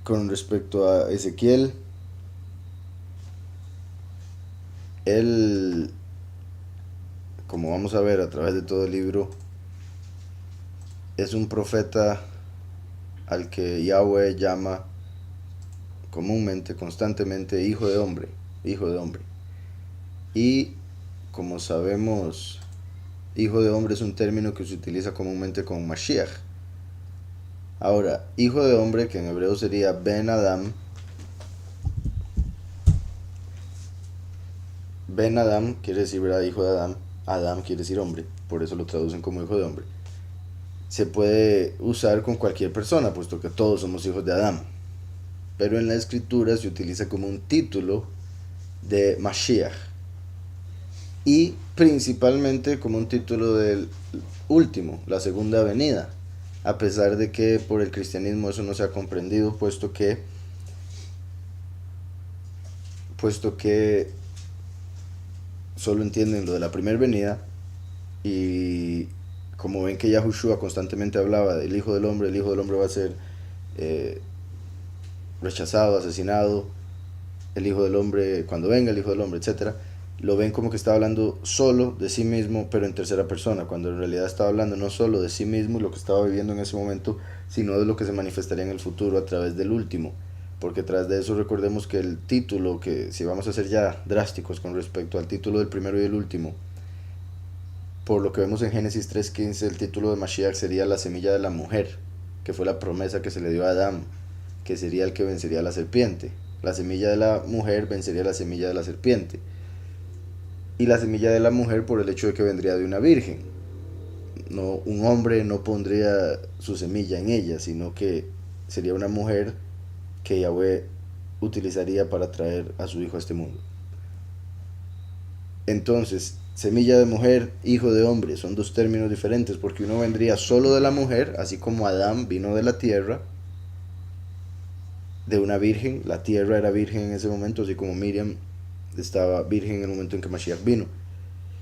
Con respecto a Ezequiel, él, como vamos a ver a través de todo el libro, es un profeta al que Yahweh llama comúnmente, constantemente, hijo de hombre. Y como sabemos, hijo de hombre es un término que se utiliza comúnmente con Mashiach. Ahora, hijo de hombre, que en hebreo sería Ben Adam, Ben Adam quiere decir, ¿verdad? Hijo de Adam. Adam quiere decir hombre, por eso lo traducen como hijo de hombre. Se puede usar con cualquier persona, puesto que todos somos hijos de Adam. Pero en la escritura se utiliza como un título de Mashiach. Y principalmente como un título del último, la segunda venida. A pesar de que por el cristianismo eso no se ha comprendido, puesto que solo entienden lo de la primera venida. Y como ven que Yahushua constantemente hablaba del Hijo del Hombre, el Hijo del Hombre va a ser eh, rechazado, asesinado, el Hijo del Hombre, cuando venga el Hijo del Hombre, etcétera, lo ven como que está hablando solo de sí mismo, pero en tercera persona, cuando en realidad estaba hablando no solo de sí mismo y lo que estaba viviendo en ese momento, sino de lo que se manifestaría en el futuro a través del último. Porque tras de eso recordemos que el título, que si vamos a ser ya drásticos con respecto al título del primero y el último, por lo que vemos en Génesis 3.15, el título de Mashiach sería la semilla de la mujer, que fue la promesa que se le dio a Adán, que sería el que vencería a la serpiente. La semilla de la mujer vencería la semilla de la serpiente. Y la semilla de la mujer por el hecho de que vendría de una virgen. No, un hombre no pondría su semilla en ella, sino que sería una mujer que Yahweh utilizaría para traer a su hijo a este mundo. Entonces, semilla de mujer, hijo de hombre, son dos términos diferentes, porque uno vendría solo de la mujer, así como Adán vino de la tierra, de una virgen. La tierra era virgen en ese momento, así como Miriam estaba virgen en el momento en que Mashiach vino.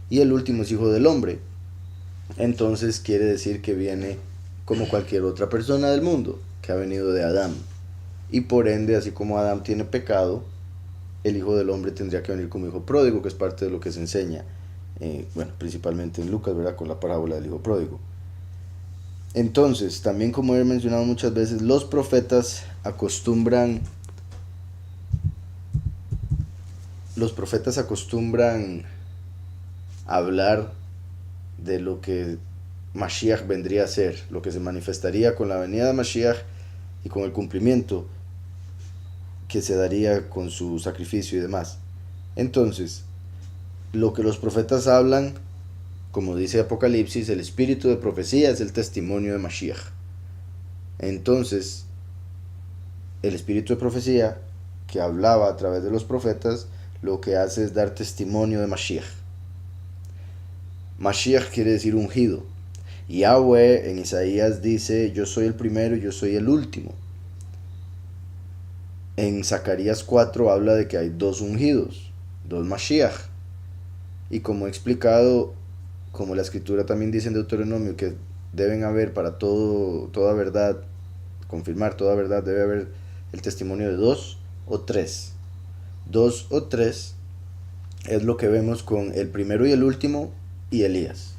Y el último es hijo del hombre. Entonces quiere decir que viene como cualquier otra persona del mundo, que ha venido de Adán. Y por ende, así como Adán tiene pecado, el hijo del hombre tendría que venir como hijo pródigo, que es parte de lo que se enseña, bueno, principalmente en Lucas, ¿verdad? Con la parábola del hijo pródigo. Entonces, también como he mencionado muchas veces, los profetas acostumbran hablar de lo que Mashiach vendría a ser, lo que se manifestaría con la venida de Mashiach y con el cumplimiento que se daría con su sacrificio y demás. Entonces, lo que los profetas hablan, como dice Apocalipsis, el espíritu de profecía es el testimonio de Mashiach. Entonces, el espíritu de profecía que hablaba a través de los profetas, lo que hace es dar testimonio de Mashiach. Mashiach quiere decir ungido. Yahweh en Isaías dice, yo soy el primero y yo soy el último. En Zacarías 4 habla de que hay dos ungidos, dos Mashiach. Y como he explicado, como la escritura también dice en Deuteronomio, que deben haber para toda verdad, confirmar toda verdad, debe haber el testimonio de dos o tres. Dos o tres es lo que vemos con el primero y el último y Elías.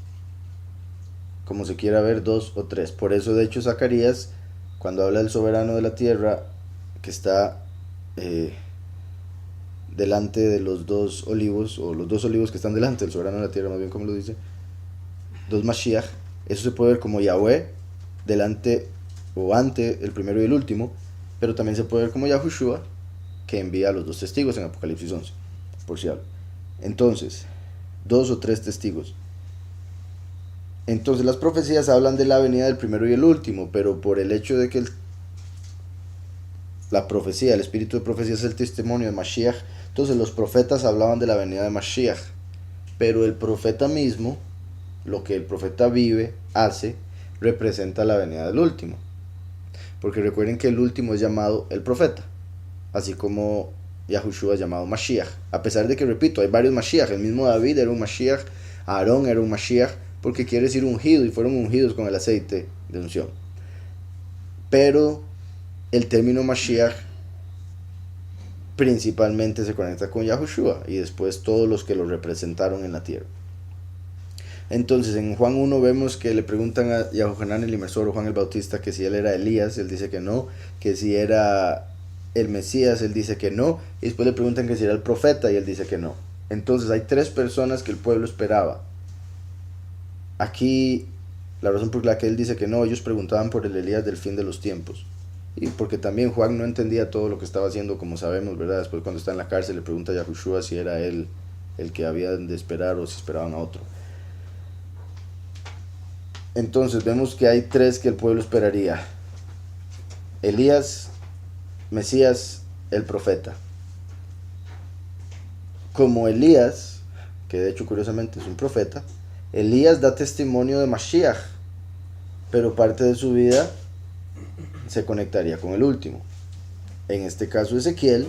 Como se quiera ver, dos o tres. Por eso, de hecho, Zacarías, cuando habla del soberano de la tierra, que está delante de los dos olivos, o los dos olivos que están delante del soberano de la tierra, más bien como lo dice, dos Mashiach, eso se puede ver como Yahweh delante o ante el primero y el último, pero también se puede ver como Yahushua, que envía a los dos testigos en Apocalipsis 11, por si hablo. Entonces, dos o tres testigos. Entonces las profecías hablan de la venida del primero y el último, pero por el hecho de que la profecía, el espíritu de profecía es el testimonio de Mashiach, entonces los profetas hablaban de la venida de Mashiach, pero el profeta mismo, lo que el profeta vive, hace, representa la venida del último. Porque recuerden que el último es llamado el profeta, así como Yahushua es llamado Mashiach. A pesar de que, repito, hay varios Mashiach, el mismo David era un Mashiach, Aarón era un Mashiach, porque quiere decir ungido, y fueron ungidos con el aceite de unción. Pero el término Mashiach principalmente se conecta con Yahushua y después todos los que lo representaron en la tierra. Entonces en Juan 1 vemos que le preguntan a Yahohanan el Inmersor o Juan el Bautista que si él era Elías, él dice que no, que si era el Mesías, él dice que no, y después le preguntan que si era el profeta y él dice que no. Entonces hay tres personas que el pueblo esperaba. Aquí la razón por la que él dice que no, ellos preguntaban por el Elías del fin de los tiempos. Y porque también Juan no entendía todo lo que estaba haciendo, como sabemos, ¿verdad? Después cuando está en la cárcel le pregunta a Yahushua si era él el que habían de esperar o si esperaban a otro. Entonces vemos que hay tres que el pueblo esperaría: Elías, Mesías, el profeta. Como Elías, que de hecho curiosamente es un profeta, Elías da testimonio de Mashiach, pero parte de su vida se conectaría con el último. En este caso Ezequiel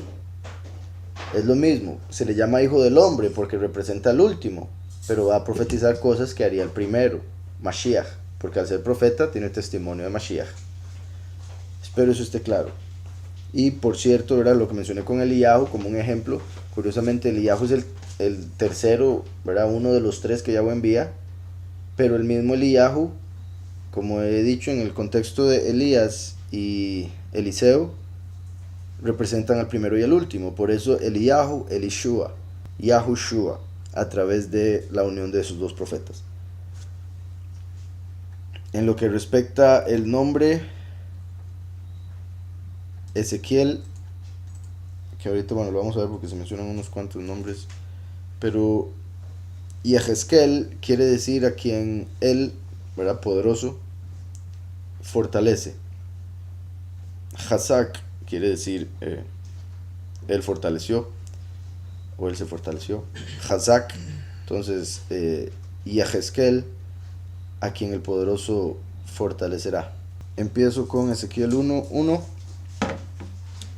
es lo mismo, se le llama hijo del hombre porque representa al último, pero va a profetizar cosas que haría el primero, Mashiach, porque al ser profeta tiene testimonio de Mashiach. Espero eso esté claro. Y por cierto, ¿verdad? Lo que mencioné con Eliyahu como un ejemplo, curiosamente Eliyahu es el tercero, ¿verdad? Uno de los tres que Yahweh envía, pero el mismo Eliyahu, como he dicho, en el contexto de Elías y Eliseo, representan al primero y al último. Por eso Eliyahu, Elishua, Yahushua, a través de la unión de esos dos profetas. En lo que respecta el nombre Ezequiel, que ahorita bueno lo vamos a ver porque se mencionan unos cuantos nombres, pero Yehezkel quiere decir a quien él, ¿verdad? Poderoso, fortalece. Hazak quiere decir él fortaleció o él se fortaleció. Hazak, entonces Yehezkel, a quien el poderoso fortalecerá. Empiezo con Ezequiel 1:1.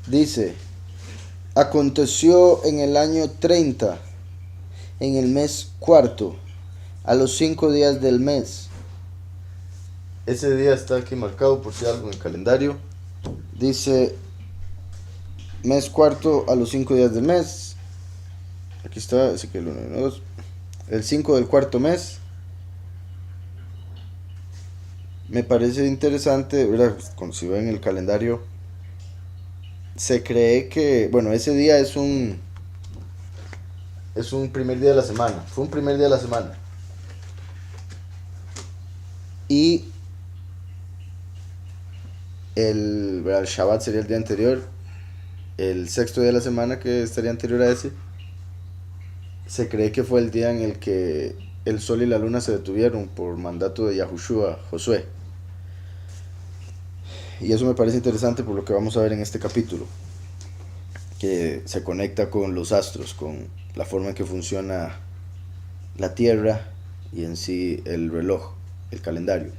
Dice: aconteció en el año 30, en el mes cuarto, a los 5 días del mes. Ese día está aquí marcado por si algo en el calendario. Dice mes cuarto a los 5 días del mes. Aquí está, Ezequiel 1:2. El 5 del cuarto mes. Me parece interesante, ¿verdad? Si ven el calendario, se cree que, bueno, ese día es un primer día de la semana. Fue un primer día de la semana. Y el Shabbat sería el día anterior. El sexto día de la semana, que estaría anterior a ese, se cree que fue el día en el que el sol y la luna se detuvieron por mandato de Yahushua, Josué. Y eso me parece interesante por lo que vamos a ver en este capítulo, que se conecta con los astros, con la forma en que funciona la tierra y en sí el reloj, el calendario.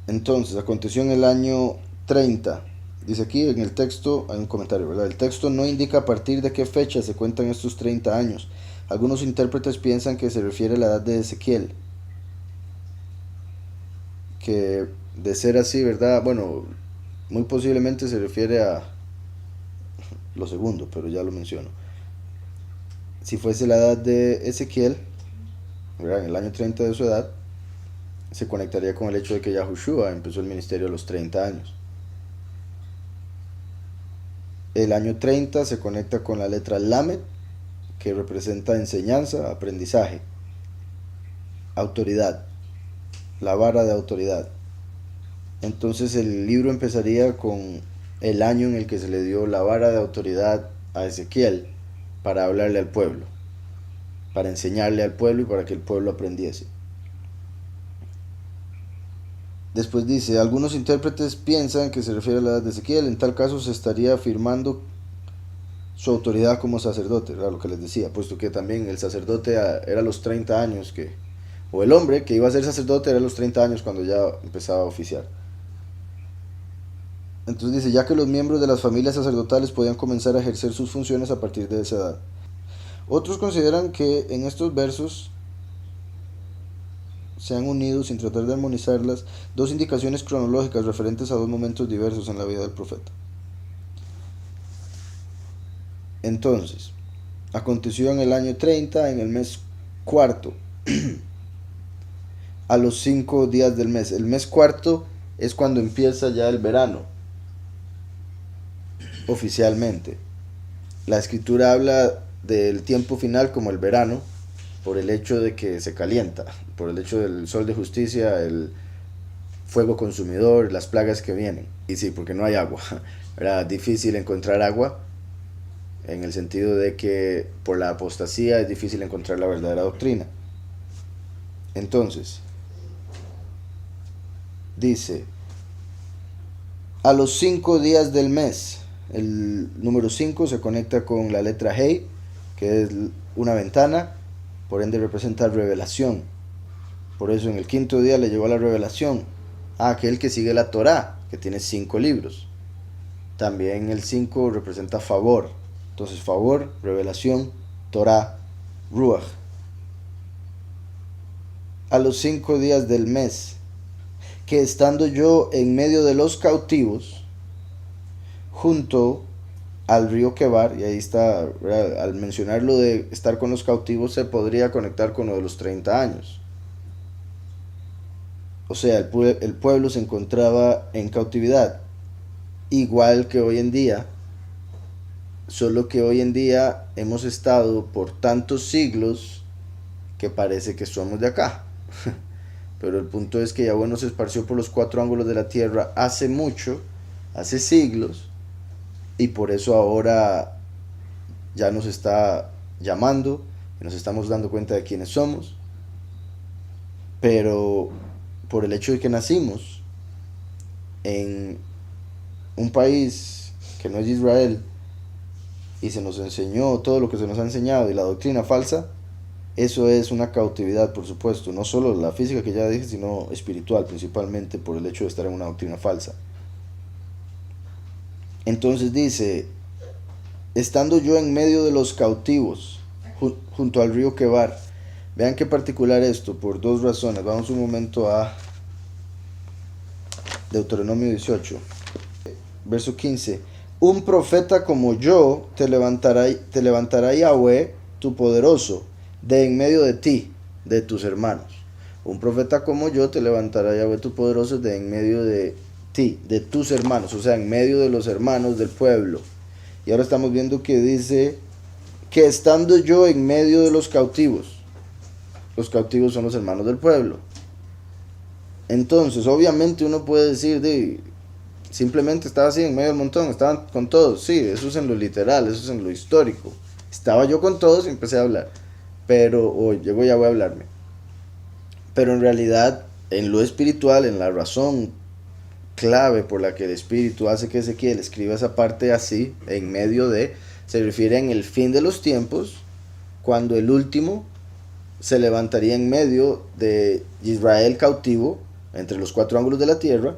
Entonces, aconteció en el año 30. Dice aquí en el texto, hay un comentario, ¿verdad? El texto no indica a partir de qué fecha se cuentan estos 30 años. Algunos intérpretes piensan que se refiere a la edad de Ezequiel, que de ser así, ¿verdad? Bueno, muy posiblemente se refiere a lo segundo, pero ya lo menciono. Si fuese la edad de Ezequiel, ¿verdad? En el año 30 de su edad, se conectaría con el hecho de que Yahushua empezó el ministerio a los 30 años. El año 30 se conecta con la letra Lamed, que representa enseñanza, aprendizaje, autoridad, la vara de autoridad. Entonces el libro empezaría con el año en el que se le dio la vara de autoridad a Ezequiel para hablarle al pueblo, para enseñarle al pueblo y para que el pueblo aprendiese. Después dice, algunos intérpretes piensan que se refiere a la edad de Ezequiel. En tal caso se estaría afirmando su autoridad como sacerdote, era lo que les decía, puesto que también el sacerdote era a los 30 años o el hombre que iba a ser sacerdote era a los 30 años cuando ya empezaba a oficiar. Entonces dice, ya que los miembros de las familias sacerdotales podían comenzar a ejercer sus funciones a partir de esa edad. Otros consideran que en estos versos se han unido sin tratar de armonizarlas dos indicaciones cronológicas referentes a dos momentos diversos en la vida del profeta. Entonces, aconteció en el año 30, en el mes cuarto, a los 5 días del mes. El mes cuarto es cuando empieza ya el verano, oficialmente. La escritura habla del tiempo final como el verano, por el hecho de que se calienta, por el hecho del sol de justicia, el fuego consumidor, las plagas que vienen. Y sí, porque no hay agua. Era difícil encontrar agua, en el sentido de que por la apostasía es difícil encontrar la verdadera doctrina. Entonces, dice, a los 5 días del mes, el número 5 se conecta con la letra Hey, que es una ventana, por ende representa revelación. Por eso en el quinto día le llegó la revelación a aquel que sigue la Torá, que tiene 5 libros. También el 5 representa favor. Entonces favor, revelación, Torá, Ruach. A los 5 días del mes, que estando yo en medio de los cautivos, junto al río Quebar, y ahí está, ¿verdad? Al mencionar lo de estar con los cautivos, se podría conectar con lo de los 30 años. O sea, el pueblo se encontraba en cautividad, igual que hoy en día, solo que hoy en día hemos estado por tantos siglos que parece que somos de acá. Pero el punto es que Yahweh nos esparció por los 4 ángulos de la tierra hace mucho, hace siglos, y por eso ahora ya nos está llamando y nos estamos dando cuenta de quiénes somos. Pero por el hecho de que nacimos en un país que no es Israel y se nos enseñó todo lo que se nos ha enseñado y la doctrina falsa, eso es una cautividad, por supuesto, no solo la física que ya dije, sino espiritual, principalmente por el hecho de estar en una doctrina falsa. Entonces dice, estando yo en medio de los cautivos, junto al río Quebar. Vean qué particular esto, por 2 razones. Vamos un momento a Deuteronomio 18, verso 15. Un profeta como yo te levantará Yahweh, tu poderoso, de en medio de ti, de tus hermanos. Un profeta como yo te levantará Yahweh, tu poderoso, de en medio de ti, de tus hermanos, o sea, en medio de los hermanos del pueblo. Y ahora estamos viendo que dice que estando yo en medio de los cautivos son los hermanos del pueblo. Entonces, obviamente uno puede decir, simplemente estaba así en medio del montón, estaban con todos. Sí, eso es en lo literal, eso es en lo histórico. Estaba yo con todos y empecé a hablar. Pero, llegó ya voy a hablarme. Pero en realidad, en lo espiritual, en la razón clave por la que el Espíritu hace que Ezequiel escriba esa parte así, en medio de, se refiere en el fin de los tiempos, cuando el último se levantaría en medio de Israel cautivo, entre los 4 ángulos de la tierra,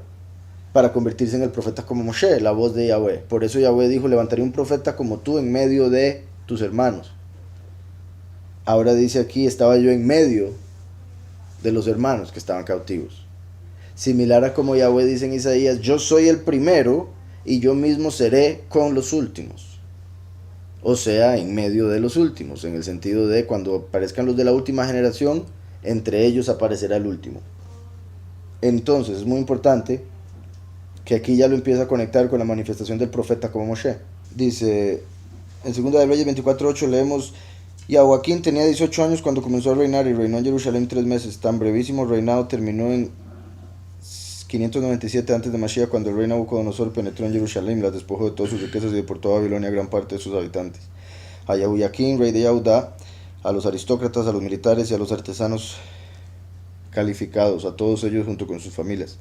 para convertirse en el profeta como Moshe, la voz de Yahweh. Por eso Yahweh dijo, levantaré un profeta como tú en medio de tus hermanos. Ahora dice aquí, estaba yo en medio de los hermanos que estaban cautivos. Similar a como Yahweh dice en Isaías, yo soy el primero y yo mismo seré con los últimos. O sea, en medio de los últimos, en el sentido de cuando aparezcan los de la última generación, entre ellos aparecerá el último. Entonces es muy importante que aquí ya lo empieza a conectar con la manifestación del profeta como Moshe. Dice, en 2 de Reyes 24:8 leemos, y Joaquín tenía 18 años cuando comenzó a reinar y reinó en Jerusalén 3 meses. Tan brevísimo reinado terminó en 597 antes de Mashiach, cuando el rey Nabucodonosor penetró en Jerusalén, la despojó de todas sus riquezas y deportó a Babilonia a gran parte de sus habitantes. A Jehoiaquín, rey de Yehudá, a los aristócratas, a los militares y a los artesanos calificados, a todos ellos junto con sus familias.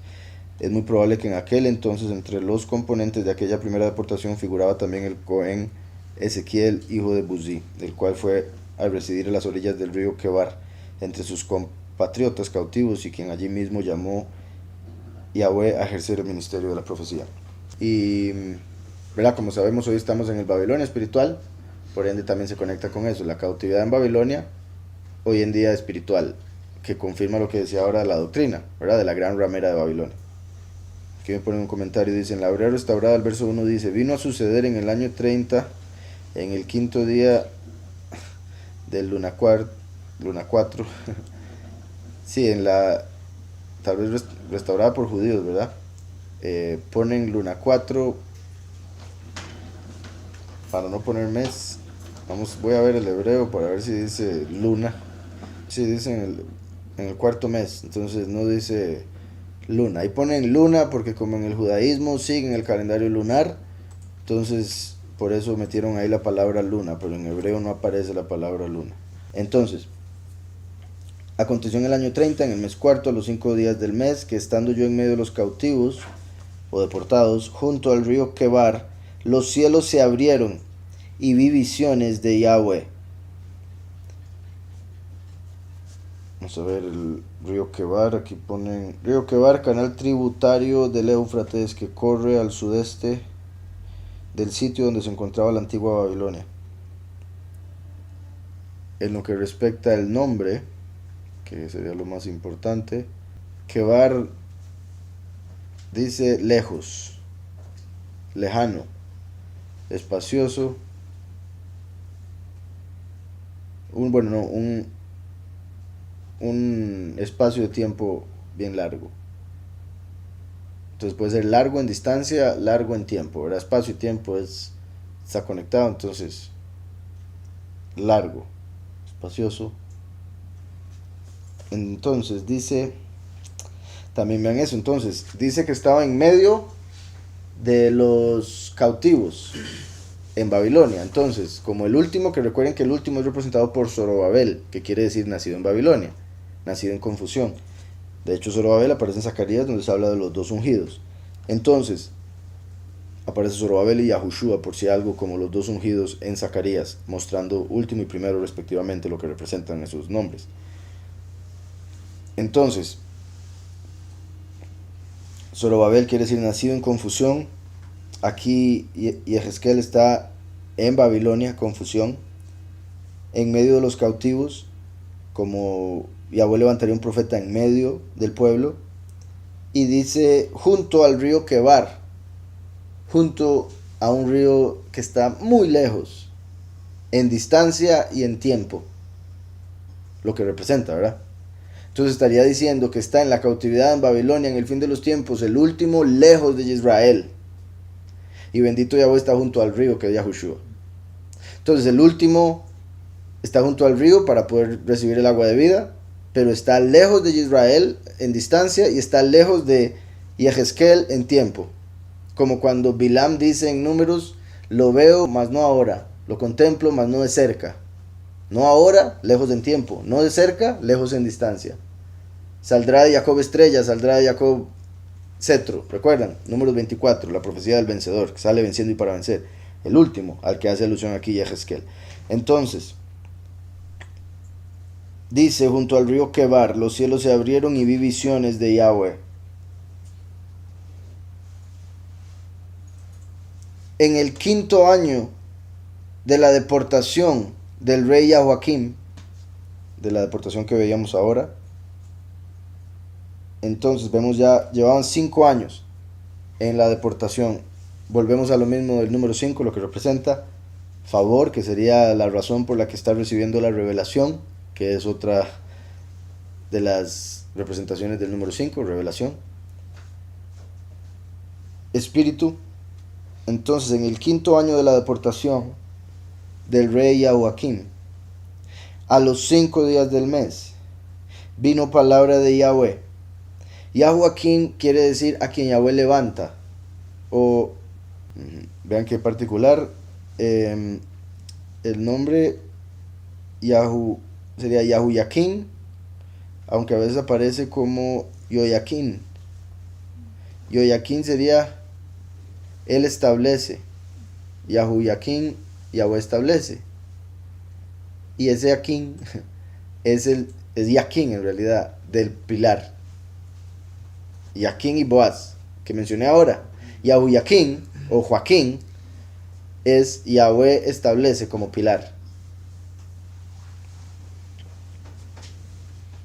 Es muy probable que en aquel entonces entre los componentes de aquella primera deportación figuraba también el Cohen Ezequiel, hijo de Buzí, del cual fue a residir a las orillas del río Quebar, entre sus compatriotas cautivos, y quien allí mismo llamó Yahweh a ejercer el ministerio de la profecía. Y, ¿verdad? Como sabemos, hoy estamos en el Babilonia espiritual, por ende también se conecta con eso, la cautividad en Babilonia, hoy en día espiritual, que confirma lo que decía ahora la doctrina, ¿verdad? De la gran ramera de Babilonia. Aquí me ponen un comentario, dice, en la Hebrea Restaurada, el verso 1 dice, vino a suceder en el año 30, en el quinto día del luna 4, sí, en la, tal vez restaurada por judíos, ¿verdad? Ponen luna 4, para no poner mes, voy a ver el hebreo para ver si dice luna, sí, dice en el cuarto mes, entonces no dice luna, ahí ponen luna porque como en el judaísmo siguen el calendario lunar, entonces por eso metieron ahí la palabra luna, pero en hebreo no aparece la palabra luna. Entonces, aconteció en el año 30, en el mes cuarto, a los 5 días del mes, que estando yo en medio de los cautivos o deportados, junto al río Quebar, los cielos se abrieron y vi visiones de Yahweh. Vamos a ver el río Quebar, aquí ponen río Quebar, canal tributario del Éufrates que corre al sudeste del sitio donde se encontraba la antigua Babilonia. En lo que respecta al nombre, que sería lo más importante, Quebar dice lejos, lejano, espacioso, un espacio de tiempo bien largo. Entonces puede ser largo en distancia, largo en tiempo, ¿verdad? Espacio y tiempo está conectado, entonces largo, espacioso. Entonces dice, también vean eso, entonces dice que estaba en medio de los cautivos en Babilonia. Entonces, como el último, que recuerden que el último es representado por Zorobabel, que quiere decir nacido en Babilonia, nacido en confusión. De hecho, Zorobabel aparece en Zacarías, donde se habla de los dos ungidos. Entonces, aparece Zorobabel y Yahushua, por si algo, como los dos ungidos en Zacarías, mostrando último y primero respectivamente lo que representan esos nombres. Entonces, Zorobabel quiere decir nacido en confusión. Aquí Yehezkel está en Babilonia, confusión, en medio de los cautivos, como Yahweh levantaría un profeta en medio del pueblo, y dice junto al río Quebar, junto a un río que está muy lejos, en distancia y en tiempo, lo que representa, ¿verdad? Entonces estaría diciendo que está en la cautividad en Babilonia, en el fin de los tiempos, el último lejos de Israel. Y bendito Yahweh está junto al río, que es Yahushua. Entonces el último está junto al río para poder recibir el agua de vida, pero está lejos de Israel en distancia y está lejos de Yehezkel en tiempo. Como cuando Bilam dice en Números, lo veo, mas no ahora, lo contemplo, mas no de cerca. No ahora, lejos en tiempo, no de cerca, lejos en distancia. Saldrá de Jacob estrella, saldrá de Jacob cetro. ¿Recuerdan? Números 24, la profecía del vencedor, que sale venciendo y para vencer. El último, al que hace alusión aquí Yehezkel. Entonces, dice, junto al río Quebar, los cielos se abrieron y vi visiones de Yahweh. En el quinto año de la deportación del rey Joaquín, de la deportación que veíamos ahora, entonces vemos ya, llevaban 5 años en la deportación. Volvemos a lo mismo del número 5, lo que representa favor, que sería la razón por la que está recibiendo la revelación, que es otra de las representaciones del número 5, revelación. Espíritu. Entonces, en el quinto año de la deportación del rey Joaquín, a los 5 días del mes, vino palabra de Yahweh. Joaquín quiere decir a quien Yahweh levanta. O, vean qué particular, el nombre Yahu sería Yahuyaquín, aunque a veces aparece como Yoyaquín. Yoyaquín sería él establece. Yahuyaquín, Yahweh establece. Y ese Yaquín es Yaquín en realidad, del pilar. Yaquín y Boaz, que mencioné ahora. Yahuyaquín o Joaquín es Yahweh establece como pilar.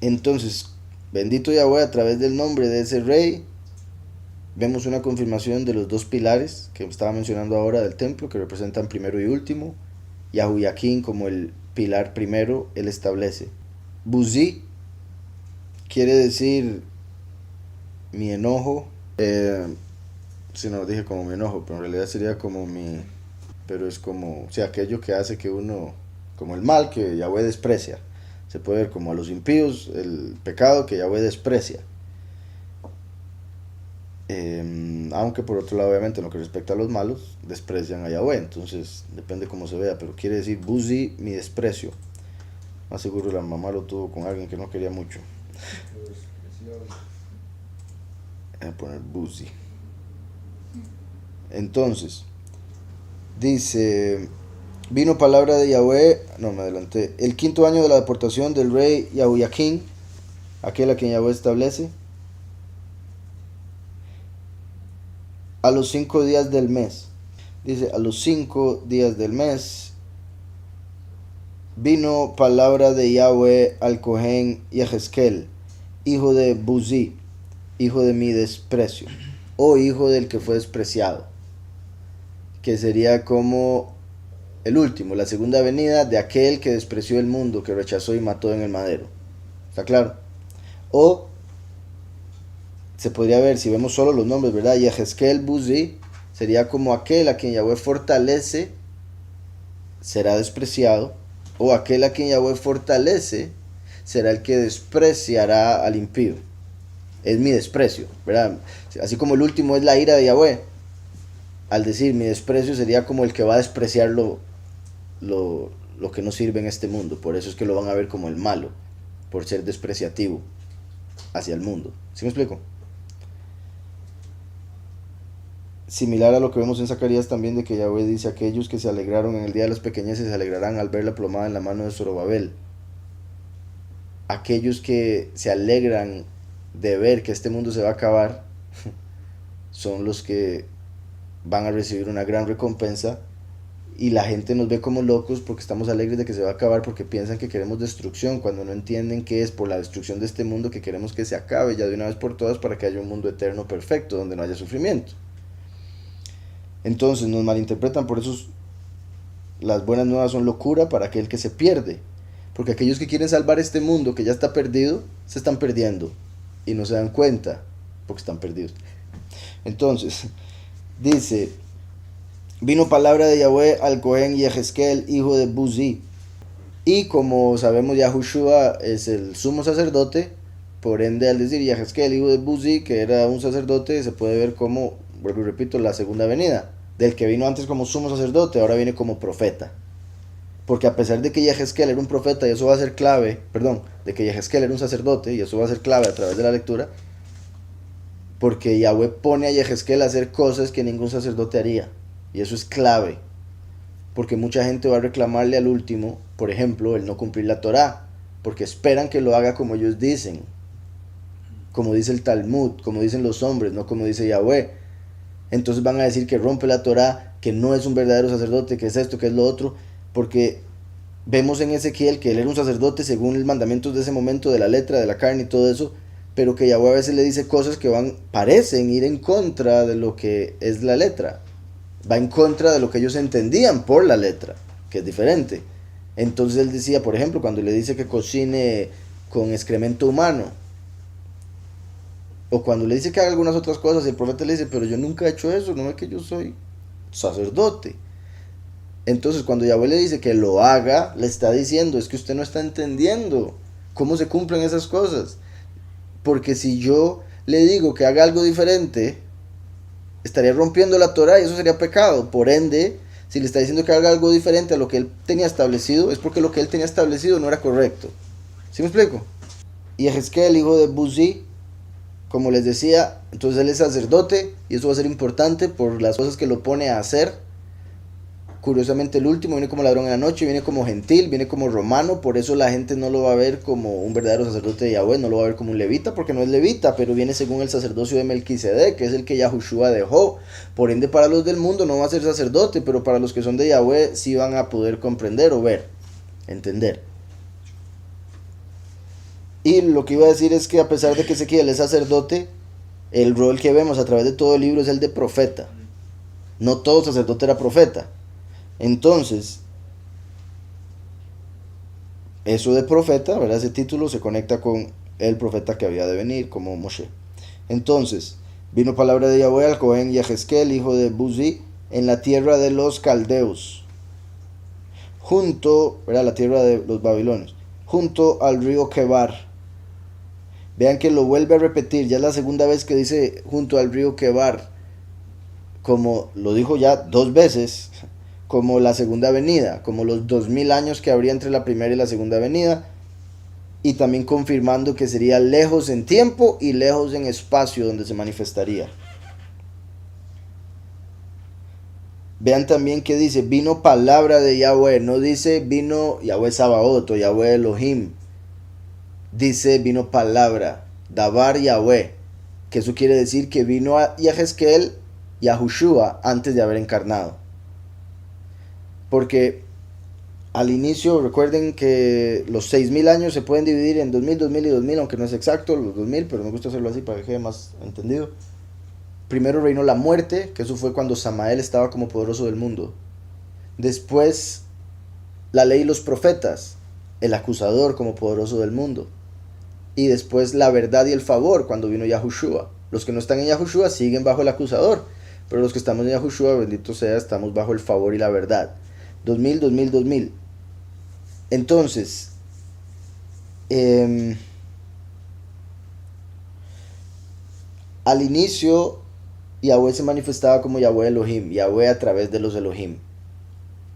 Entonces, bendito Yahweh, a través del nombre de ese rey, vemos una confirmación de los dos pilares que estaba mencionando ahora del templo, que representan primero y último. Yahuyaquín como el pilar primero, él establece. Buzí quiere decir mi enojo. Si no, dije como mi enojo, pero en realidad sería como mi... Pero es como, o sea, aquello que hace que uno, como el mal que Yahweh desprecia. Se puede ver como a los impíos, el pecado que Yahweh desprecia. Aunque por otro lado, obviamente, en lo que respecta a los malos, desprecian a Yahweh. Entonces, depende cómo se vea, pero quiere decir Buzi, mi desprecio. Más seguro la mamá lo tuvo con alguien que no quería mucho. Voy a poner Buzi. Entonces, dice, vino palabra de Yahweh, no me adelanté, el 5.º año de la deportación del rey Yahuyaquín, aquel a quien Yahweh establece, a los 5 días del mes. Dice, a los 5 días del mes vino palabra de Yahweh al Cohen Yehezkel, hijo de Buzi, hijo de mi desprecio, o hijo del que fue despreciado, que sería como el último, la segunda venida de aquel que despreció el mundo, que rechazó y mató en el madero. ¿Está claro? O se podría ver, si vemos solo los nombres, ¿verdad? Yehezkel Buzi sería como aquel a quien Yahweh fortalece, será despreciado, o aquel a quien Yahweh fortalece, será el que despreciará al impío. Es mi desprecio, ¿verdad? Así como el último es la ira de Yahweh, al decir mi desprecio sería como el que va a despreciar lo que no sirve en este mundo. Por eso es que lo van a ver como el malo, por ser despreciativo hacia el mundo. ¿Sí me explico? Similar a lo que vemos en Zacarías también, de que Yahweh dice, aquellos que se alegraron en el día de las pequeñeces se alegrarán al ver la plomada en la mano de Zorobabel. Aquellos que se alegran de ver que este mundo se va a acabar son los que van a recibir una gran recompensa, y la gente nos ve como locos porque estamos alegres de que se va a acabar, porque piensan que queremos destrucción, cuando no entienden que es por la destrucción de este mundo que queremos que se acabe ya de una vez por todas, para que haya un mundo eterno perfecto donde no haya sufrimiento. Entonces nos malinterpretan, por eso las buenas nuevas son locura para aquel que se pierde, porque aquellos que quieren salvar este mundo que ya está perdido, se están perdiendo y no se dan cuenta porque están perdidos. Entonces, dice, vino palabra de Yahweh al Cohen Yehezkel, hijo de Buzi. Y como sabemos, Yahushua es el sumo sacerdote, por ende, al decir Yehezkel, hijo de Buzi, que era un sacerdote, se puede ver como, vuelvo y repito, la segunda venida. Del que vino antes como sumo sacerdote, ahora viene como profeta. Porque a pesar de que Yehezkel era un profeta, y eso va a ser clave, de que Yehezkel era un sacerdote, y eso va a ser clave a través de la lectura, porque Yahweh pone a Yehezkel a hacer cosas que ningún sacerdote haría. Y eso es clave, porque mucha gente va a reclamarle al último, por ejemplo, el no cumplir la Torá, porque esperan que lo haga como ellos dicen, como dice el Talmud, como dicen los hombres, no como dice Yahweh. Entonces van a decir que rompe la Torá, que no es un verdadero sacerdote, que es esto, que es lo otro, porque vemos en Ezequiel que él era un sacerdote según el mandamiento de ese momento, de la letra, de la carne y todo eso, pero que Yahweh a veces le dice cosas que parecen ir en contra de lo que es la letra, va en contra de lo que ellos entendían por la letra, que es diferente. Entonces él decía, por ejemplo, cuando le dice que cocine con excremento humano, o cuando le dice que haga algunas otras cosas, el profeta le dice, pero yo nunca he hecho eso, no es que yo soy sacerdote. Entonces cuando Yahweh le dice que lo haga, le está diciendo, es que usted no está entendiendo cómo se cumplen esas cosas. Porque si yo le digo que haga algo diferente, estaría rompiendo la Torah y eso sería pecado. Por ende, si le está diciendo que haga algo diferente a lo que él tenía establecido, es porque lo que él tenía establecido no era correcto. ¿Sí me explico? Y Yehezkel, hijo de Buzi, como les decía, entonces él es sacerdote, y eso va a ser importante por las cosas que lo pone a hacer. Curiosamente el último viene como ladrón en la noche, viene como gentil, viene como romano, por eso la gente no lo va a ver como un verdadero sacerdote de Yahweh, no lo va a ver como un levita, porque no es levita, pero viene según el sacerdocio de Melquisedec, que es el que Yahushua dejó. Por ende, para los del mundo no va a ser sacerdote, pero para los que son de Yahweh sí van a poder comprender o ver, entender. Y lo que iba a decir es que a pesar de que Ezequiel es sacerdote, el rol que vemos a través de todo el libro es el de profeta. No todo sacerdote era profeta. Entonces, eso de profeta, ¿verdad? Ese título se conecta con el profeta que había de venir, como Moshe. Entonces, vino palabra de Yahweh al Cohen Yehezkel, hijo de Buzi, en la tierra de los caldeos, junto, ¿verdad? La tierra de los babilonios, junto al río Kebar. Vean que lo vuelve a repetir, ya es la segunda vez que dice junto al río Kebar, como lo dijo ya 2 veces, como la segunda venida, como los 2000 años que habría entre la primera y la segunda venida, y también confirmando que sería lejos en tiempo y lejos en espacio donde se manifestaría. Vean también que dice, vino palabra de Yahweh, no dice vino Yahweh Sabaoth o Yahweh Elohim, dice vino palabra, Dabar Yahweh, que eso quiere decir que vino a Yehezkel y a Yahushua antes de haber encarnado. Porque al inicio, recuerden que los 6000 años se pueden dividir en 2000, 2000 y 2000, aunque no es exacto los 2000, pero me gusta hacerlo así para que quede más entendido. Primero reinó la muerte, que eso fue cuando Samael estaba como poderoso del mundo. Después la ley y los profetas, el acusador como poderoso del mundo. Y después la verdad y el favor cuando vino Yahushua. Los que no están en Yahushua siguen bajo el acusador, pero los que estamos en Yahushua, bendito sea, estamos bajo el favor y la verdad. 2000, 2000, 2000. Entonces, al inicio Yahweh se manifestaba como Yahweh Elohim, Yahweh a través de los Elohim,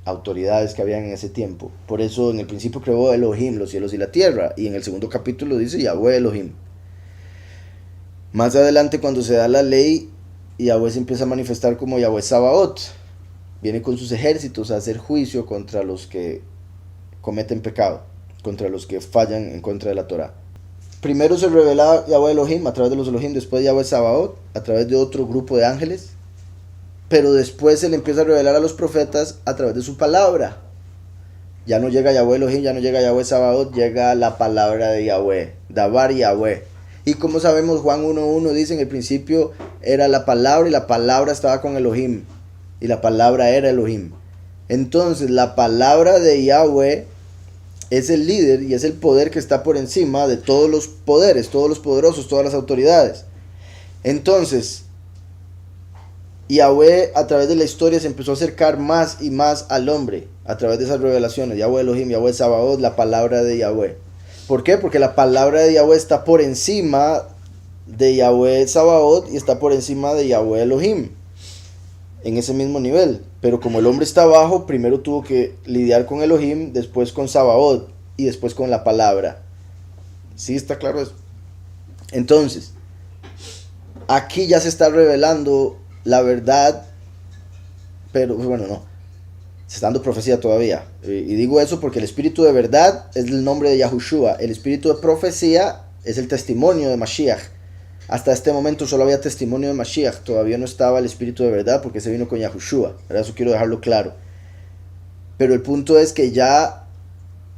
autoridades que habían en ese tiempo. Por eso en el principio creó Elohim los cielos y la tierra, y en el segundo capítulo dice Yahweh Elohim. Más adelante, cuando se da la ley, Yahweh se empieza a manifestar como Yahweh Sabaoth, viene con sus ejércitos a hacer juicio contra los que cometen pecado, contra los que fallan en contra de la Torah. Primero se revela Yahweh Elohim a través de los Elohim, después Yahweh Sabaoth a través de otro grupo de ángeles, pero después se le empieza a revelar a los profetas a través de su palabra. Ya no llega Yahweh Elohim, ya no llega Yahweh Sabaoth, llega la palabra de Yahweh, Dabar Yahweh. Y como sabemos, Juan 1.1 dice, en el principio era la palabra y la palabra estaba con Elohim, y la palabra era Elohim. Entonces la palabra de Yahweh es el líder y es el poder que está por encima de todos los poderes, todos los poderosos, todas las autoridades. Entonces, Yahweh a través de la historia se empezó a acercar más y más al hombre, a través de esas revelaciones, Yahweh Elohim, Yahweh Sabaoth, la palabra de Yahweh. ¿Por qué? Porque la palabra de Yahweh está por encima de Yahweh Sabaoth y está por encima de Yahweh Elohim, en ese mismo nivel. Pero como el hombre está abajo, primero tuvo que lidiar con Elohim, después con Sabaoth y después con la palabra. ¿Sí está claro eso? Entonces, aquí ya se está revelando la verdad, pero bueno, no, se está dando profecía todavía. Y digo eso porque el espíritu de verdad es el nombre de Yahushua, el espíritu de profecía es el testimonio de Mashiach. Hasta este momento solo había testimonio de Mashiach, todavía no estaba el espíritu de verdad porque se vino con Yahushua, ¿verdad? Eso quiero dejarlo claro. Pero el punto es que ya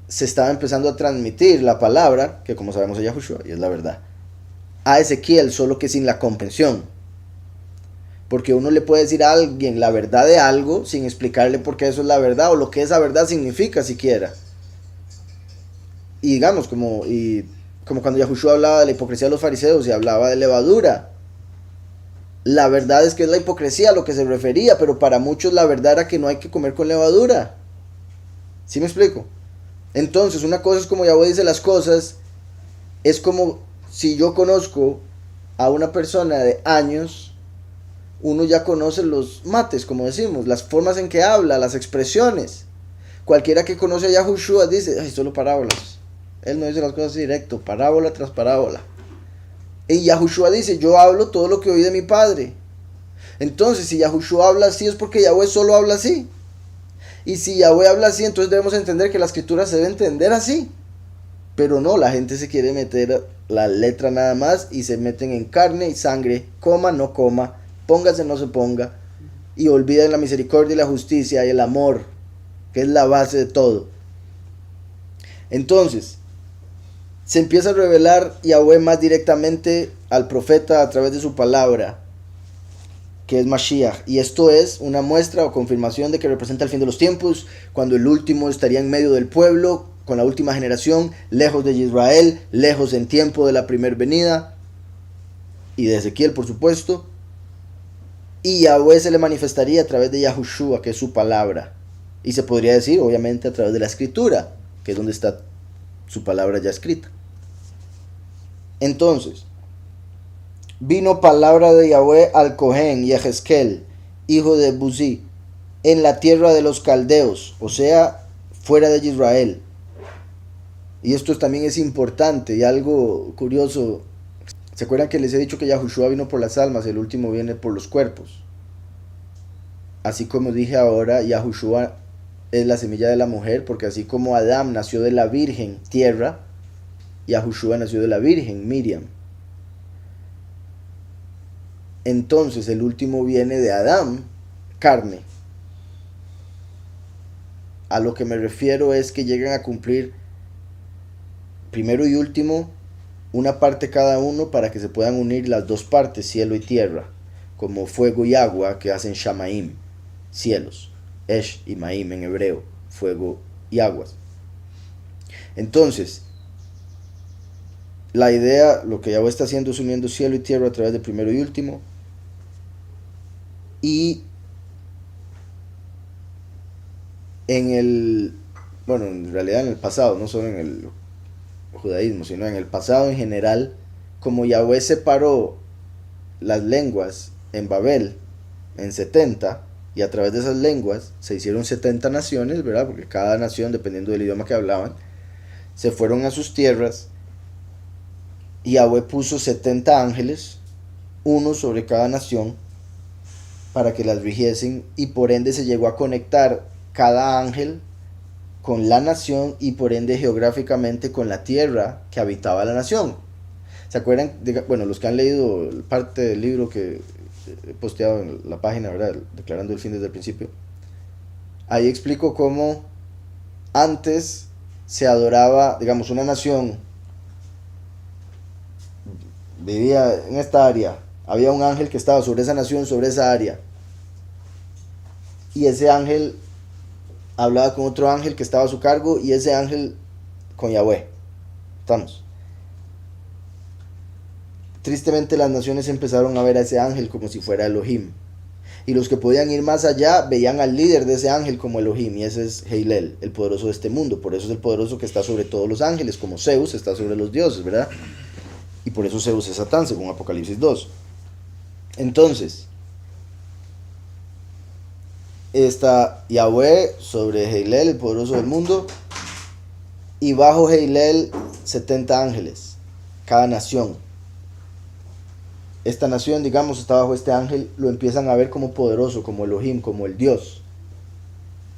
se estaba empezando a transmitir la palabra, que como sabemos es Yahushua y es la verdad, a Ezequiel, solo que sin la comprensión. Porque uno le puede decir a alguien la verdad de algo sin explicarle por qué eso es la verdad o lo que esa verdad significa siquiera. Y digamos, como cuando Yahushua hablaba de la hipocresía de los fariseos y hablaba de levadura. La verdad es que es la hipocresía a lo que se refería, pero para muchos la verdad era que no hay que comer con levadura. ¿Sí me explico? Entonces, una cosa es como Yahweh dice las cosas, es como si yo conozco a una persona de años, uno ya conoce los mates, como decimos, las formas en que habla, las expresiones. Cualquiera que conoce a Yahushua dice, ay, solo parábolas. Él no dice las cosas directo, parábola tras parábola. Y Yahushua dice, yo hablo todo lo que oí de mi padre. Entonces, si Yahushua habla así es porque Yahweh solo habla así. Y si Yahweh habla así, entonces debemos entender que la escritura se debe entender así. Pero no, la gente se quiere meter la letra nada más y se meten en carne y sangre, coma, no coma, póngase, no se ponga. Y olvidan la misericordia y la justicia y el amor, que es la base de todo. Entonces, se empieza a revelar Yahweh más directamente al profeta a través de su palabra, que es Mashiach. Y esto es una muestra o confirmación de que representa el fin de los tiempos, cuando el último estaría en medio del pueblo, con la última generación, lejos de Israel, lejos en tiempo de la primer venida, y de Ezequiel, por supuesto. Y Yahweh se le manifestaría a través de Yahushua, que es su palabra. Y se podría decir, obviamente, a través de la escritura, que es donde está su palabra ya escrita. Entonces, vino palabra de Yahweh al Cohen Yehezkel, hijo de Buzi, en la tierra de los caldeos, o sea, fuera de Israel. Y esto también es importante y algo curioso. ¿Se acuerdan que les he dicho que Yahushua vino por las almas, el último viene por los cuerpos? Así como dije ahora, Yahushua es la semilla de la mujer, porque así como Adán nació de la virgen tierra, Yahushua nació de la virgen Miriam. Entonces el último viene de Adán, carne. A lo que me refiero es que llegan a cumplir primero y último una parte cada uno para que se puedan unir las dos partes, cielo y tierra, como fuego y agua que hacen Shamaim, cielos, Esh y Maim en hebreo, fuego y aguas. Entonces, la idea, lo que Yahweh está haciendo es uniendo cielo y tierra a través de primero y último. Y en realidad en el pasado, no solo en el judaísmo, sino en el pasado en general, como Yahweh separó las lenguas en Babel en 70, y a través de esas lenguas se hicieron 70 naciones, ¿verdad? Porque cada nación, dependiendo del idioma que hablaban, se fueron a sus tierras, y Yahweh puso 70 ángeles, uno sobre cada nación, para que las rigiesen, y por ende se llegó a conectar cada ángel con la nación y por ende geográficamente con la tierra que habitaba la nación. ¿Se acuerdan? Bueno, los que han leído parte del libro que he posteado en la página, ¿verdad? Declarando el fin desde el principio. Ahí explico cómo antes se adoraba, digamos, una nación vivía en esta área, había un ángel que estaba sobre esa nación, sobre esa área, y ese ángel hablaba con otro ángel que estaba a su cargo, y ese ángel con Yahweh. Estamos. Tristemente las naciones empezaron a ver a ese ángel como si fuera Elohim, y los que podían ir más allá veían al líder de ese ángel como Elohim, y ese es Heilel, el poderoso de este mundo. Por eso es el poderoso que está sobre todos los ángeles, como Zeus está sobre los dioses, ¿verdad? Y por eso Zeus es Satán, según Apocalipsis 2. Entonces, está Yahweh sobre Heilel, el poderoso del mundo, y bajo Heilel 70 ángeles, cada nación. Esta nación, digamos, está bajo este ángel, lo empiezan a ver como poderoso, como Elohim, como el Dios.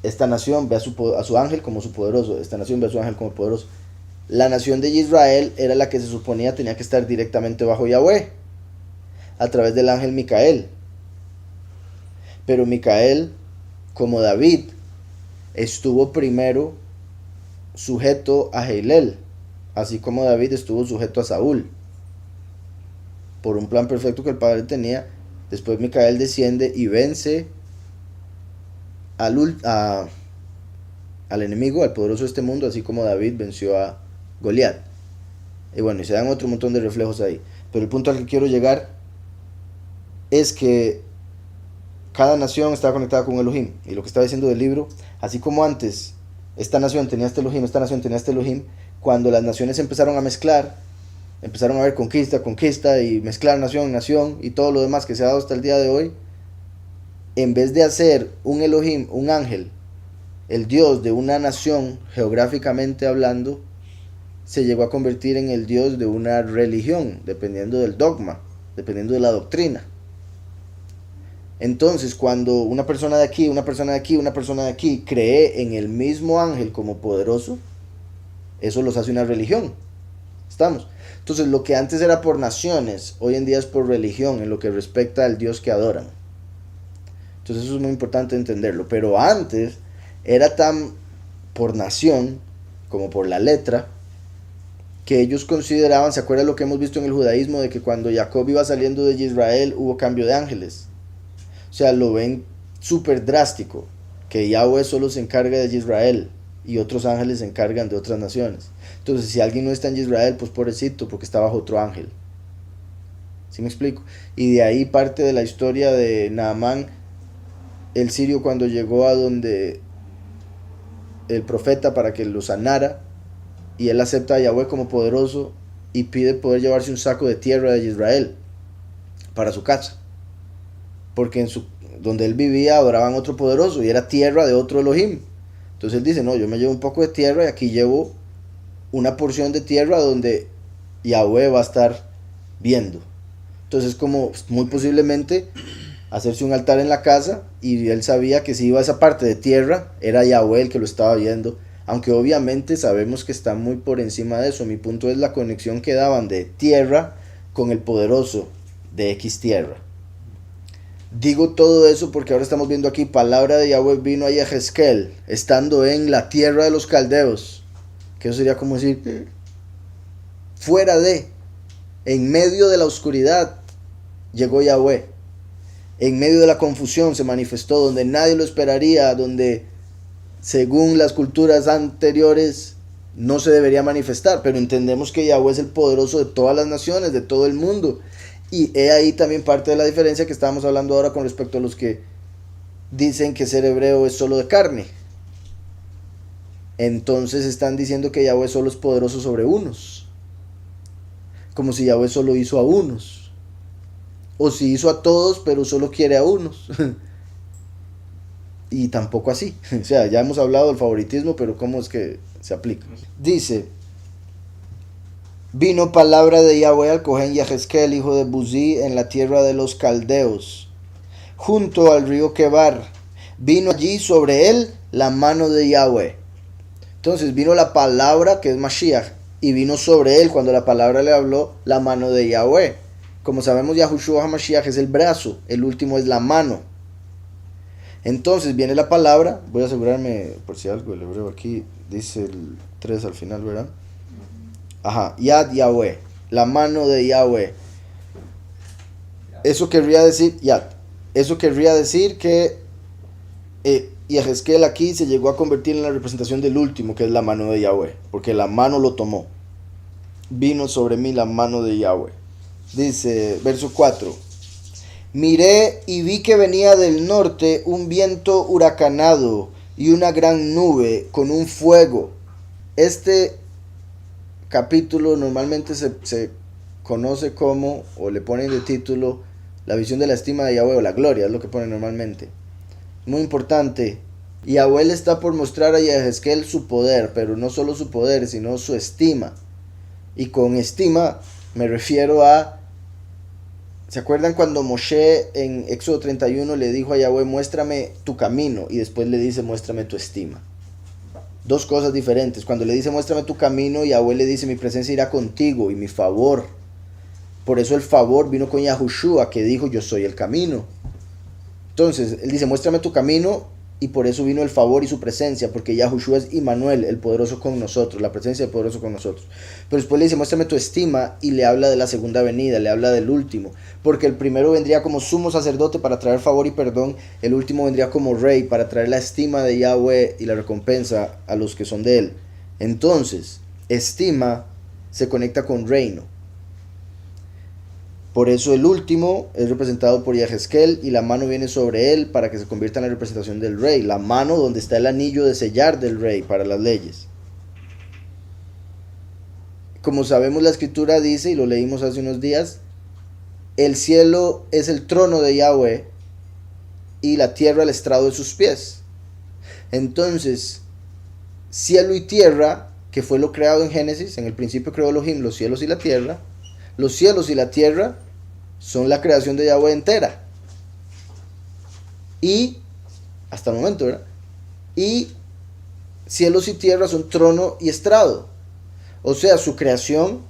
Esta nación ve a su ángel como su poderoso, esta nación ve a su ángel como poderoso. La nación de Israel era la que se suponía tenía que estar directamente bajo Yahweh, a través del ángel Micael. Pero Micael, como David, estuvo primero sujeto a Heilel, así como David estuvo sujeto a Saúl. Por un plan perfecto que el Padre tenía, después Micael desciende y vence al enemigo, al poderoso de este mundo, así como David venció a Goliat. Y bueno, y se dan otro montón de reflejos ahí. Pero el punto al que quiero llegar es que cada nación estaba conectada con Elohim. Y lo que estaba diciendo del libro, así como antes esta nación tenía este Elohim, esta nación tenía este Elohim, cuando las naciones empezaron a mezclar, empezaron a ver conquista y mezclar nación y todo lo demás que se ha dado hasta el día de hoy, en vez de hacer un Elohim, un ángel, el Dios de una nación geográficamente hablando, se llegó a convertir en el Dios de una religión, dependiendo del dogma, dependiendo de la doctrina. Entonces, cuando una persona de aquí, una persona de aquí, una persona de aquí cree en el mismo ángel como poderoso, eso los hace una religión. ¿Estamos? Entonces, lo que antes era por naciones, hoy en día es por religión, en lo que respecta al Dios que adoran. Entonces, eso es muy importante entenderlo. Pero antes era tan por nación como por la letra, que ellos consideraban, ¿se acuerdan lo que hemos visto en el judaísmo de que cuando Jacob iba saliendo de Israel hubo cambio de ángeles? O sea, lo ven súper drástico, que Yahweh solo se encarga de Israel y otros ángeles se encargan de otras naciones. Entonces, si alguien no está en Israel, pues pobrecito, porque está bajo otro ángel. ¿Sí me explico? Y de ahí parte de la historia de Naamán, el sirio, cuando llegó a donde el profeta para que lo sanara, y él acepta a Yahweh como poderoso y pide poder llevarse un saco de tierra de Israel para su casa, porque donde él vivía adoraban otro poderoso y era tierra de otro Elohim. Entonces él dice, no, yo me llevo un poco de tierra y aquí llevo una porción de tierra donde Yahweh va a estar viendo. Entonces, como muy posiblemente hacerse un altar en la casa, y él sabía que si iba a esa parte de tierra era Yahweh el que lo estaba viendo, aunque obviamente sabemos que está muy por encima de eso. Mi punto es la conexión que daban de tierra con el poderoso de X tierra. Digo todo eso porque ahora estamos viendo aquí, palabra de Yahweh vino a Yehezkel, estando en la tierra de los caldeos, que eso sería como decir, fuera de, en medio de la oscuridad, llegó Yahweh. En medio de la confusión se manifestó, donde nadie lo esperaría, donde según las culturas anteriores no se debería manifestar, pero entendemos que Yahweh es el poderoso de todas las naciones, de todo el mundo. Y he ahí también parte de la diferencia que estábamos hablando ahora con respecto a los que dicen que ser hebreo es solo de carne. Entonces están diciendo que Yahweh solo es poderoso sobre unos, como si Yahweh solo hizo a unos, o si hizo a todos pero solo quiere a unos. Y tampoco así. O sea, ya hemos hablado del favoritismo, pero ¿cómo es que se aplica? Dice, vino palabra de Yahweh al Cohen Yehezkel, hijo de Buzi, en la tierra de los caldeos, junto al río Kebar. Vino allí sobre él la mano de Yahweh. Entonces vino la palabra, que es Mashiach, y vino sobre él, cuando la palabra le habló, la mano de Yahweh. Como sabemos, Yahushua HaMashiach es el brazo, el último es la mano. Entonces viene la palabra, voy a asegurarme por si algo el hebreo aquí, dice el 3 al final, ¿verdad? Ajá, Yad Yahweh, la mano de Yahweh. Eso querría decir, Yad, eso querría decir que Yehezkel aquí se llegó a convertir en la representación del último, que es la mano de Yahweh, porque la mano lo tomó. Vino sobre mí la mano de Yahweh. Dice, verso 4. Miré y vi que venía del norte un viento huracanado y una gran nube con un fuego. Este capítulo normalmente se conoce como, o le ponen de título, la visión de la estima de Yahweh, o la gloria, es lo que ponen normalmente. Muy importante, Yahweh le está por mostrar a Yehezkel su poder, pero no solo su poder, sino su estima. Y con estima me refiero a, ¿se acuerdan cuando Moshe en Éxodo 31 le dijo a Yahweh, muéstrame tu camino? Y después le dice, muéstrame tu estima. Dos cosas diferentes. Cuando le dice, muéstrame tu camino, Yahweh le dice, mi presencia irá contigo y mi favor. Por eso el favor vino con Yahushua, que dijo, yo soy el camino. Entonces, él dice, muéstrame tu camino, y por eso vino el favor y su presencia, porque Yahushua es Immanuel, el poderoso con nosotros, la presencia del poderoso con nosotros. Pero después le dice, muéstrame tu estima, y le habla de la segunda venida, le habla del último, porque el primero vendría como sumo sacerdote para traer favor y perdón, el último vendría como rey para traer la estima de Yahweh y la recompensa a los que son de él. Entonces, estima se conecta con reino. Por eso el último es representado por Yehezkel y la mano viene sobre él para que se convierta en la representación del rey. La mano donde está el anillo de sellar del rey para las leyes. Como sabemos, la escritura dice, y lo leímos hace unos días, el cielo es el trono de Yahweh y la tierra el estrado de sus pies. Entonces, cielo y tierra, que fue lo creado en Génesis, en el principio creó Elohim los cielos y la tierra. Los cielos y la tierra son la creación de Yahweh entera. Y, hasta el momento, ¿verdad? Y cielos y tierra son trono y estrado. O sea, su creación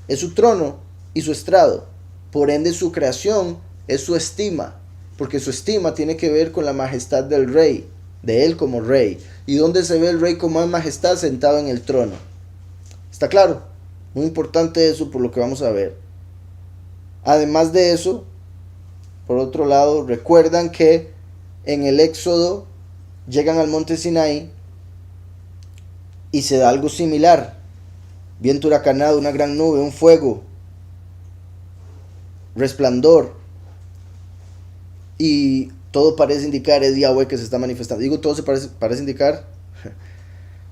es su trono y su estrado. Por ende, su creación es su estima. Porque su estima tiene que ver con la majestad del rey, de él como rey. ¿Y dónde se ve el rey con más majestad? Sentado en el trono. ¿Está claro? Muy importante eso por lo que vamos a ver. Además de eso, por otro lado, recuerdan que en el Éxodo llegan al monte Sinaí y se da algo similar. Viento huracanado, una gran nube, un fuego, resplandor. Y todo parece indicar es Yahweh que se está manifestando. Digo, todo se parece indicar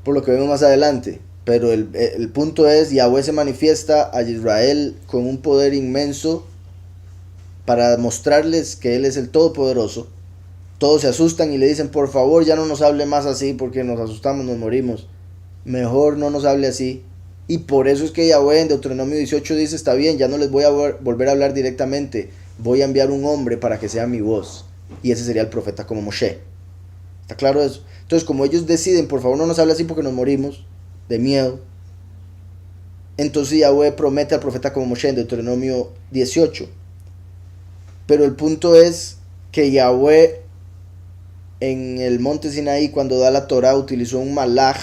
por lo que vemos más adelante. Pero el punto es, Yahweh se manifiesta a Israel con un poder inmenso para mostrarles que Él es el Todopoderoso. Todos se asustan y le dicen, por favor, ya no nos hable más así porque nos asustamos, nos morimos. Mejor no nos hable así. Y por eso es que Yahweh en Deuteronomio 18 dice, está bien, ya no les voy a volver a hablar directamente. Voy a enviar un hombre para que sea mi voz. Y ese sería el profeta como Moshe. ¿Está claro eso? Entonces, como ellos deciden, por favor no nos hable así porque nos morimos de miedo, entonces Yahweh promete al profeta como Moshe en Deuteronomio 18. Pero el punto es que Yahweh en el monte Sinaí, cuando da la Torah, utilizó un malaj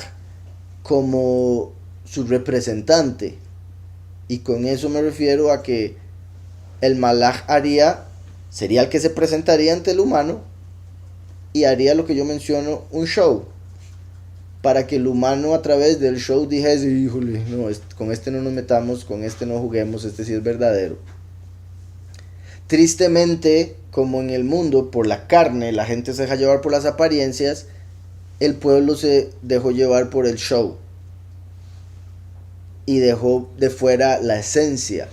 como su representante. Y con eso me refiero a que el malaj sería el que se presentaría ante el humano y haría lo que yo menciono, un show, para que el humano a través del show dijese, híjole, no, con este no nos metamos, con este no juguemos, este sí es verdadero. Tristemente, como en el mundo, por la carne, la gente se deja llevar por las apariencias, el pueblo se dejó llevar por el show y dejó de fuera la esencia.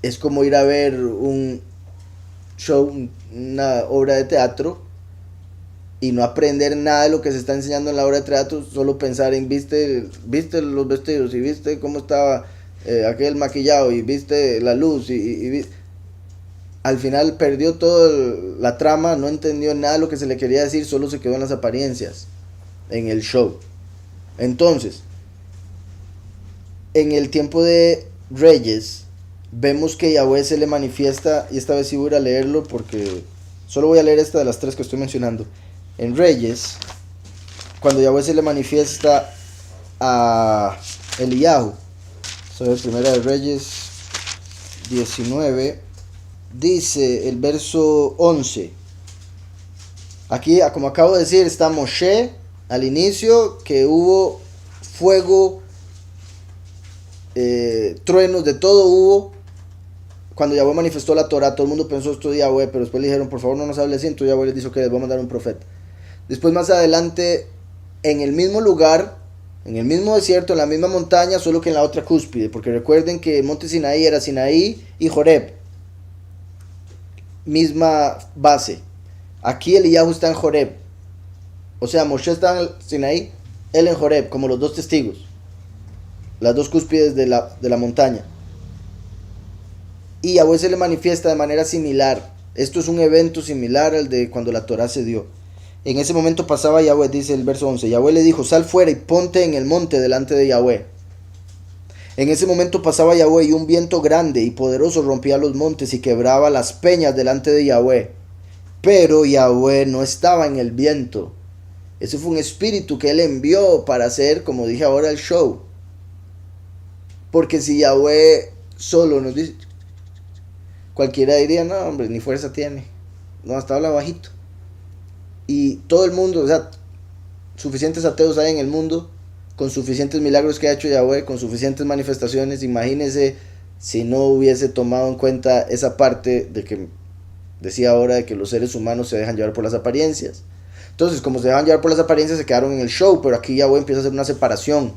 Es como ir a ver un show, una obra de teatro, y no aprender nada de lo que se está enseñando en la obra de teatro, solo pensar en viste los vestidos y viste cómo estaba aquel maquillado y viste la luz al final perdió toda la trama, no entendió nada de lo que se le quería decir, solo se quedó en las apariencias, en el show. Entonces, en el tiempo de Reyes, vemos que Yahweh se le manifiesta, y esta vez sí voy a ir a leerlo porque solo voy a leer esta de las tres que estoy mencionando. En Reyes, cuando Yahweh se le manifiesta a Eliyahu, sobre Primera de Reyes 19, dice el verso 11. Aquí, como acabo de decir, está Moshe al inicio, que hubo fuego, truenos, de todo hubo. Cuando Yahweh manifestó la Torah, todo el mundo pensó esto de Yahweh, pero después le dijeron, por favor no nos hable así. Entonces Yahweh les dijo que les va a mandar un profeta. Después, más adelante, en el mismo lugar, en el mismo desierto, en la misma montaña, solo que en la otra cúspide, porque recuerden que el monte Sinaí era Sinaí y Joreb, misma base. Aquí Eliyahu está en Joreb, o sea, Moshe está en Sinaí, él en Joreb, como los dos testigos, las dos cúspides de la montaña. Y Yahweh se le manifiesta de manera similar. Esto es un evento similar al de cuando la Torah se dio. En ese momento pasaba Yahweh, dice el verso 11. Yahweh le dijo, sal fuera y ponte en el monte delante de Yahweh. En ese momento pasaba Yahweh y un viento grande y poderoso rompía los montes y quebraba las peñas delante de Yahweh. Pero Yahweh no estaba en el viento. Ese fue un espíritu que él envió para hacer, como dije ahora, el show. Porque si Yahweh solo nos dice, cualquiera diría, no hombre, ni fuerza tiene. No, hasta habla bajito. Y todo el mundo, o sea, suficientes ateos hay en el mundo, con suficientes milagros que ha hecho Yahweh, con suficientes manifestaciones. Imagínense si no hubiese tomado en cuenta esa parte de que decía ahora, de que los seres humanos se dejan llevar por las apariencias. Entonces, como se dejan llevar por las apariencias, se quedaron en el show, pero aquí Yahweh empieza a hacer una separación.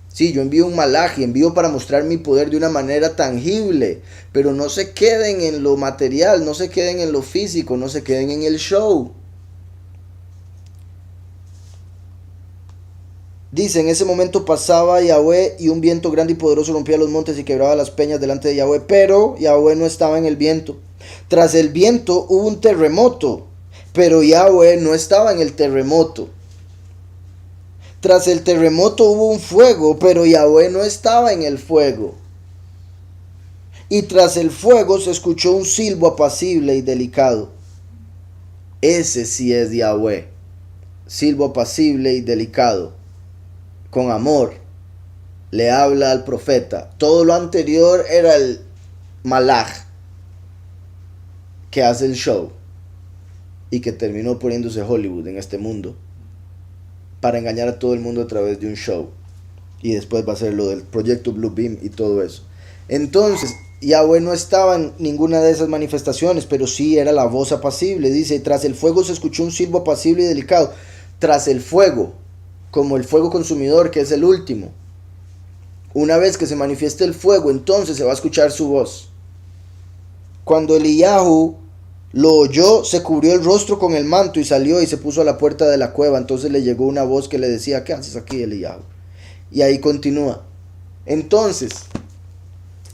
Sí, yo envío un malaj, envío para mostrar mi poder de una manera tangible, pero no se queden en lo material, no se queden en lo físico, no se queden en el show. Dice, en ese momento pasaba Yahweh y un viento grande y poderoso rompía los montes y quebraba las peñas delante de Yahweh, pero Yahweh no estaba en el viento. Tras el viento hubo un terremoto, pero Yahweh no estaba en el terremoto. Tras el terremoto hubo un fuego, pero Yahweh no estaba en el fuego. Y tras el fuego se escuchó un silbo apacible y delicado. Ese sí es Yahweh, silbo apacible y delicado, con amor. le habla al profeta. Todo lo anterior era el malaj que hace el show y que terminó poniéndose Hollywood en este mundo para engañar a todo el mundo a través de un show. Y después va a ser lo del proyecto Blue Beam y todo eso. Entonces, Yahweh no estaba en ninguna de esas manifestaciones, pero sí era la voz apacible. Dice, tras el fuego se escuchó un silbo apacible y delicado. Tras el fuego, como el fuego consumidor, que es el último. Una vez que se manifieste el fuego, entonces se va a escuchar su voz. Cuando Eliyahu lo oyó, se cubrió el rostro con el manto y salió y se puso a la puerta de la cueva. Entonces le llegó una voz que le decía, ¿qué haces aquí, Eliyahu? Y ahí continúa. Entonces,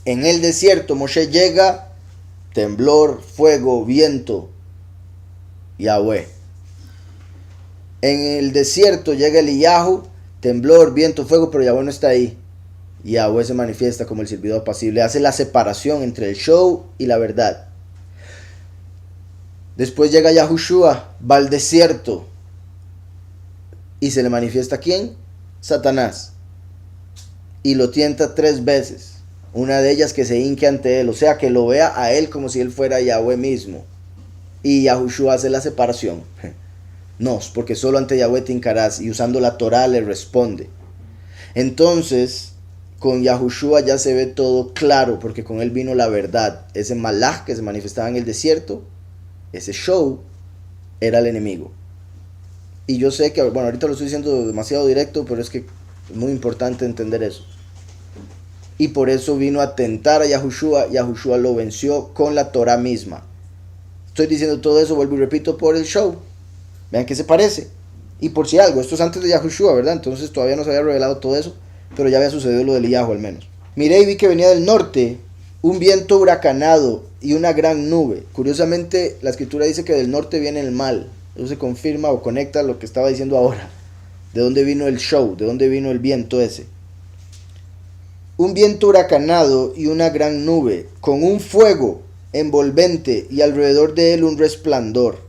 en el desierto, Moshe llega, temblor, fuego, viento, Yahweh. En el desierto llega Eliyahu, temblor, viento, fuego, pero Yahweh no está ahí. Yahweh se manifiesta como el servidor apacible, hace la separación entre el show y la verdad. Después llega Yahushua, va al desierto y se le manifiesta ¿quién? Satanás. Y lo tienta 3 veces. Una de ellas que se hinque ante él, o sea que lo vea a él como si él fuera Yahweh mismo. Y Yahushua hace la separación. No, porque solo ante Yahweh te hincarás, y usando la Torah le responde. Entonces, con Yahushua ya se ve todo claro, porque con él vino la verdad. Ese malaj que se manifestaba en el desierto, ese show, era el enemigo. Y yo sé que, bueno, ahorita lo estoy diciendo demasiado directo, pero es que es muy importante entender eso. Y por eso vino a tentar a Yahushua. Yahushua lo venció con la Torah misma. Estoy diciendo todo eso, vuelvo y repito, por el show. Vean que se parece. Y por si algo, esto es antes de Yahushua, ¿verdad? Entonces todavía no se había revelado todo eso, pero ya había sucedido lo del Eliyahu al menos. Miré y vi que venía del norte un viento huracanado y una gran nube. Curiosamente, la escritura dice que del norte viene el mal. Eso se confirma o conecta a lo que estaba diciendo ahora. ¿De dónde vino el show? ¿De dónde vino el viento ese? Un viento huracanado y una gran nube, con un fuego envolvente y alrededor de él un resplandor.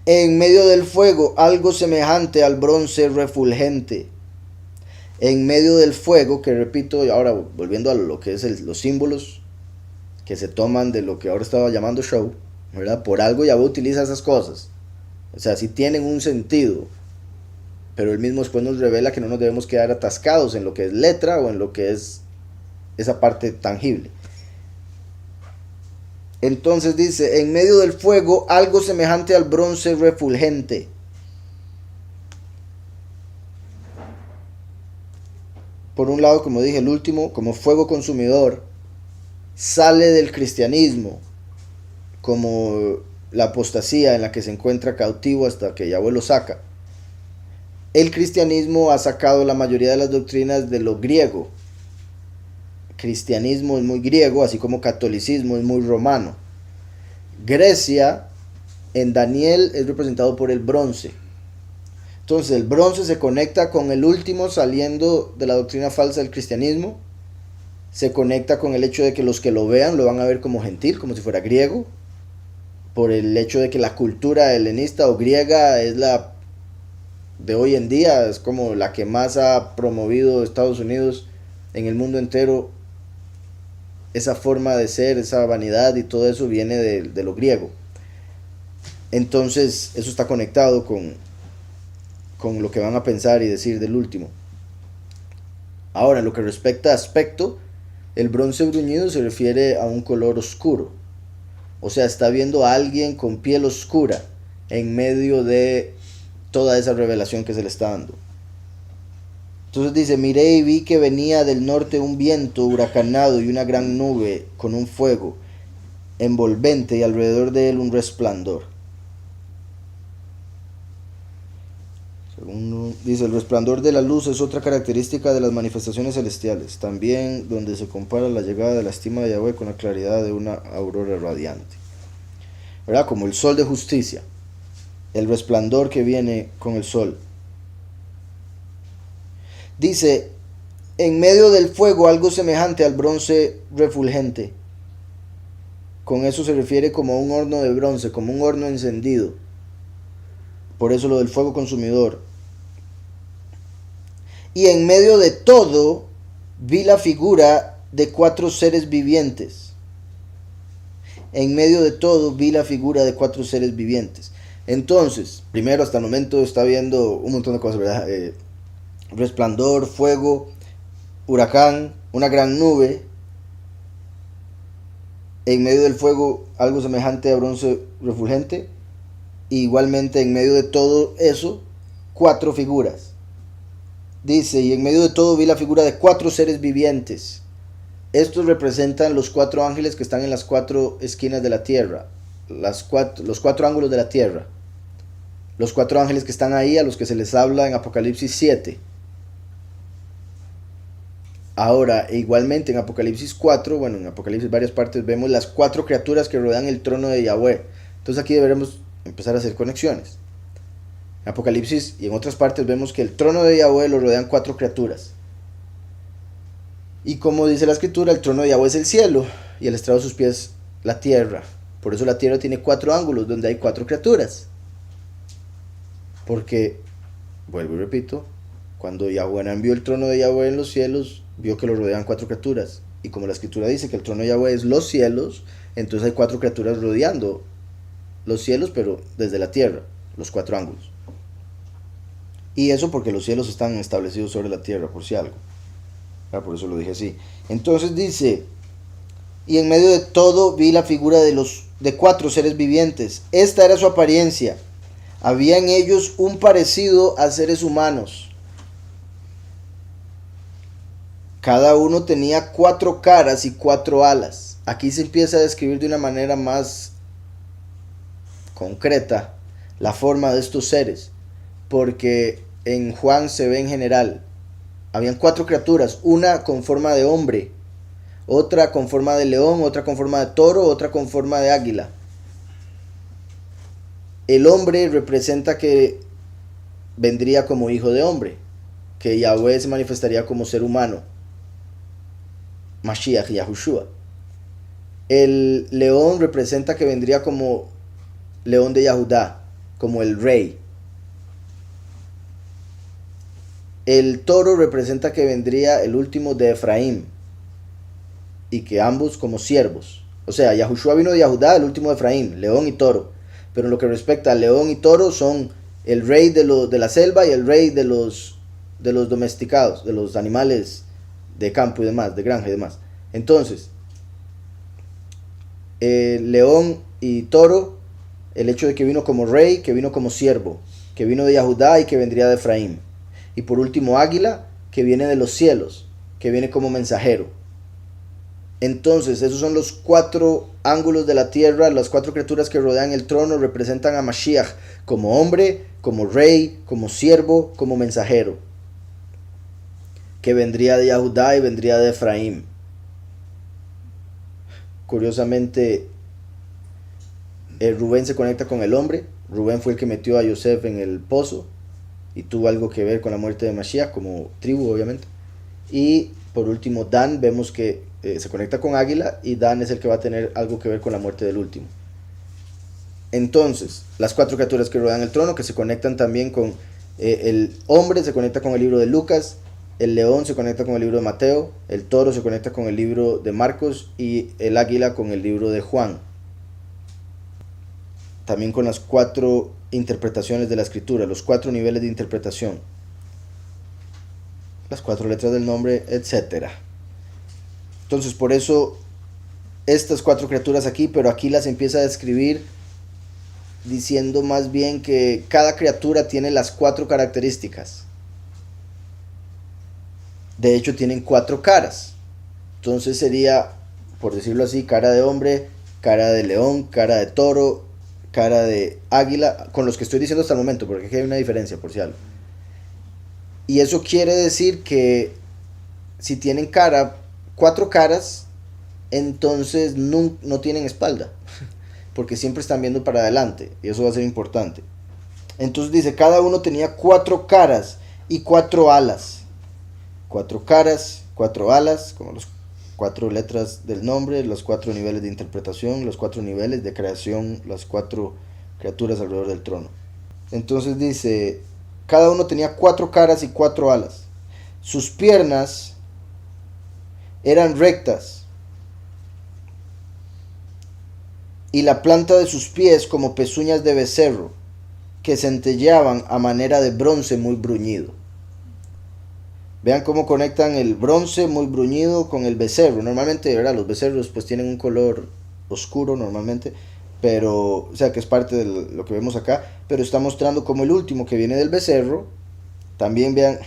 En medio del fuego algo semejante al bronce refulgente. En medio del fuego, que repito, ahora volviendo a lo que es los símbolos que se toman de lo que ahora estaba llamando show, ¿verdad? Por algo Yahweh utiliza esas cosas. O sea, sí tienen un sentido, pero él mismo después nos revela que no nos debemos quedar atascados en lo que es letra o en lo que es esa parte tangible. Entonces dice, en medio del fuego algo semejante al bronce refulgente. Por un lado, como dije, el último, como fuego consumidor, sale del cristianismo, como la apostasía en la que se encuentra cautivo hasta que Yahweh lo saca. El cristianismo ha sacado la mayoría de las doctrinas de lo griego. Cristianismo es muy griego, así como catolicismo es muy romano. Grecia, en Daniel, es representado por el bronce. Entonces el bronce se conecta con el último saliendo de la doctrina falsa del cristianismo. Se conecta con el hecho de que los que lo vean lo van a ver como gentil, como si fuera griego. Por el hecho de que la cultura helenista o griega es la de hoy en día, es como la que más ha promovido Estados Unidos en el mundo entero. Esa forma de ser, esa vanidad y todo eso viene de lo griego. Entonces eso está conectado con lo que van a pensar y decir del último. Ahora, en lo que respecta a aspecto, el bronce bruñido se refiere a un color oscuro. O sea, está viendo a alguien con piel oscura en medio de toda esa revelación que se le está dando. Entonces dice, miré y vi que venía del norte un viento huracanado y una gran nube con un fuego envolvente y alrededor de él un resplandor. Segundo, dice, el resplandor de la luz es otra característica de las manifestaciones celestiales, también donde se compara la llegada de la estima de Yahweh con la claridad de una aurora radiante. ¿Verdad? Como el sol de justicia, el resplandor que viene con el sol. Dice, en medio del fuego algo semejante al bronce refulgente. Con eso se refiere como a un horno de bronce, como un horno encendido. Por eso lo del fuego consumidor. Y en medio de todo vi la figura de 4 seres vivientes. En medio de todo vi la figura de 4 seres vivientes. Entonces, primero hasta el momento está viendo un montón de cosas, ¿verdad? Resplandor, fuego, huracán, una gran nube. En medio del fuego algo semejante a bronce refulgente. Igualmente en medio de todo eso, 4 figuras. Dice, y en medio de todo vi la figura de 4 seres vivientes. Estos representan los 4 ángeles que están en las 4 esquinas de la tierra. Los 4 ángulos de la tierra. Los 4 ángeles que están ahí, a los que se les habla en Apocalipsis 7. Ahora, igualmente en Apocalipsis 4, bueno, en Apocalipsis varias partes vemos las 4 criaturas que rodean el trono de Yahweh. Entonces aquí deberemos empezar a hacer conexiones. En Apocalipsis y en otras partes vemos que el trono de Yahweh lo rodean 4 criaturas. Y como dice la escritura, el trono de Yahweh es el cielo y el estrado de sus pies la tierra. Por eso la tierra tiene 4 ángulos donde hay 4 criaturas. Porque, vuelvo y repito, cuando Yahweh envió el trono de Yahweh en los cielos, vio que lo rodean 4 criaturas. Y como la escritura dice que el trono de Yahweh es los cielos, entonces hay 4 criaturas rodeando los cielos, pero desde la tierra, los 4 ángulos. Y eso porque los cielos están establecidos sobre la tierra, por si algo. Por eso lo dije así. Entonces dice, y en medio de todo vi la figura de 4 seres vivientes. Esta era su apariencia. Había en ellos un parecido a seres humanos. Cada uno tenía 4 caras y 4 alas. Aquí se empieza a describir de una manera más concreta la forma de estos seres. Porque en Juan se ve en general. Habían 4 criaturas, una con forma de hombre, otra con forma de león, otra con forma de toro, otra con forma de águila. El hombre representa que vendría como hijo de hombre, que Yahweh se manifestaría como ser humano, Mashiach, Yahushua. El león representa que vendría como león de Yahudá, como el rey. El toro representa que vendría el último de Efraín, y que ambos como siervos. O sea, Yahushua vino de Yahudá, el último de Efraín, león y toro. Pero en lo que respecta a león y toro, son el rey de la selva y el rey de los domesticados, de los animales de campo y demás, de granja y demás. Entonces, león y toro, el hecho de que vino como rey, que vino como siervo, que vino de Yahudá y que vendría de Efraín. Y por último, águila, que viene de los cielos, que viene como mensajero. Entonces, esos son los 4 ángulos de la tierra. Las 4 criaturas que rodean el trono representan a Mashiach como hombre, como rey, como siervo, como mensajero, que vendría de Yahudá y vendría de Efraín. Curiosamente, Rubén se conecta con el hombre. Rubén fue el que metió a Yosef en el pozo y tuvo algo que ver con la muerte de Mashiach, como tribu obviamente. Y por último, Dan, vemos que se conecta con águila, y Dan es el que va a tener algo que ver con la muerte del último. Entonces, las 4 criaturas que rodean el trono, que se conectan también con el hombre, se conecta con el libro de Lucas, el león se conecta con el libro de Mateo, el toro se conecta con el libro de Marcos, y el águila con el libro de Juan. También con las 4 interpretaciones de la escritura, los 4 niveles de interpretación, las 4 letras del nombre, etc. Entonces, por eso estas 4 criaturas aquí, pero aquí las empieza a describir diciendo más bien que cada criatura tiene las 4 características. De hecho, tienen 4 caras. Entonces sería, por decirlo así, cara de hombre, cara de león, cara de toro, cara de águila, con los que estoy diciendo hasta el momento, porque aquí hay una diferencia, por si algo. Y eso quiere decir que si tienen 4 caras, entonces no tienen espalda, porque siempre están viendo para adelante, y eso va a ser importante. Entonces dice, cada uno tenía 4 caras y 4 alas. 4 caras, 4 alas, como las 4 letras del nombre, los 4 niveles de interpretación, los 4 niveles de creación, las 4 criaturas alrededor del trono. Entonces dice, cada uno tenía 4 caras y 4 alas. Sus piernas eran rectas y la planta de sus pies como pezuñas de becerro, que centelleaban a manera de bronce muy bruñido. Vean cómo conectan el bronce muy bruñido con el becerro. Normalmente, ¿verdad? Los becerros pues tienen un color oscuro normalmente, pero, o sea, que es parte de lo que vemos acá, pero está mostrando como el último que viene del becerro. También vean,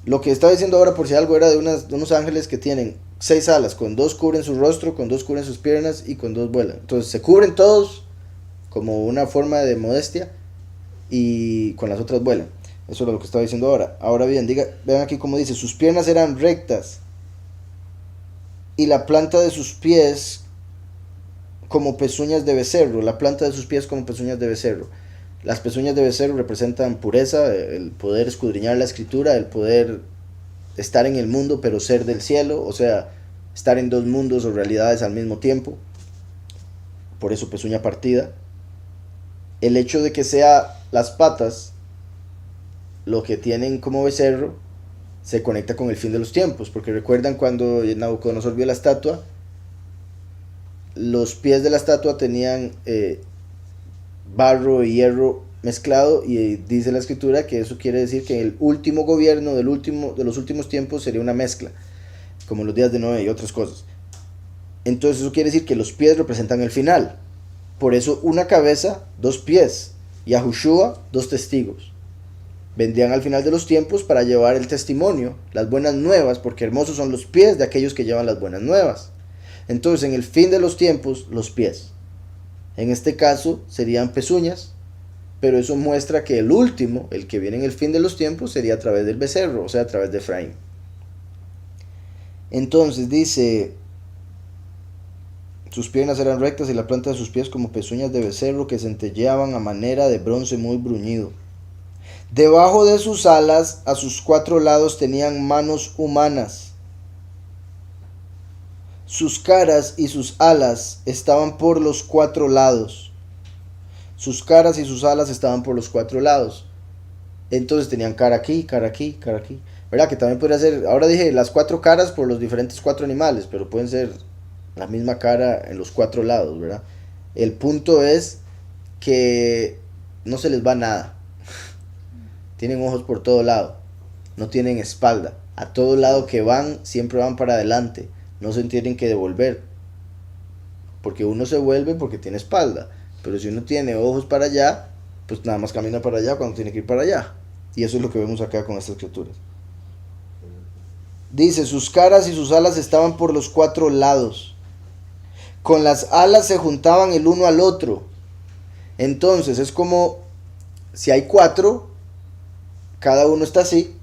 lo que estaba diciendo ahora, por si algo, era de unos ángeles que tienen 6 alas, con 2 cubren su rostro, con 2 cubren sus piernas y con 2 vuelan. Entonces se cubren todos como una forma de modestia y con las otras vuelan. Eso es lo que estaba diciendo ahora. Ahora bien, vean aquí como dice, sus piernas eran rectas y la planta de sus pies como pezuñas de becerro. La planta de sus pies como pezuñas de becerro. Las pezuñas de becerro representan pureza, el poder escudriñar la escritura, el poder estar en el mundo pero ser del cielo, o sea, estar en 2 mundos o realidades al mismo tiempo. Por eso pezuña partida. El hecho de que sea las patas lo que tienen como becerro se conecta con el fin de los tiempos, porque recuerdan cuando Nabucodonosor vio la estatua, los pies de la estatua tenían barro y hierro mezclado, y dice la escritura que eso quiere decir que el último gobierno de los últimos tiempos sería una mezcla, como los días de Noé y otras cosas. Entonces eso quiere decir que los pies representan el final. Por eso una cabeza, 2 pies, y Yahushua 2 testigos. Vendrían al final de los tiempos para llevar el testimonio, las buenas nuevas, porque hermosos son los pies de aquellos que llevan las buenas nuevas. Entonces en el fin de los tiempos, los pies. En este caso serían pezuñas, pero eso muestra que el último, el que viene en el fin de los tiempos, sería a través del becerro, o sea, a través de Efraín. Entonces dice, sus piernas eran rectas y la planta de sus pies como pezuñas de becerro que centelleaban a manera de bronce muy bruñido. Debajo de sus alas, a sus 4 lados, tenían manos humanas. Sus caras y sus alas estaban por los 4 lados. Sus caras y sus alas estaban por los 4 lados. Entonces tenían cara aquí, cara aquí, cara aquí. ¿Verdad? Que también podría ser, ahora dije las 4 caras por los diferentes 4 animales, pero pueden ser la misma cara en los 4 lados, ¿verdad? El punto es que no se les va nada. Tienen ojos por todo lado. No tienen espalda. A todo lado que van, siempre van para adelante. No se tienen que devolver. Porque uno se vuelve porque tiene espalda. Pero si uno tiene ojos para allá, pues nada más camina para allá cuando tiene que ir para allá. Y eso es lo que vemos acá con estas criaturas. Dice, sus caras y sus alas estaban por los 4 lados. Con las alas se juntaban el uno al otro. Entonces es como si hay 4, cada uno está así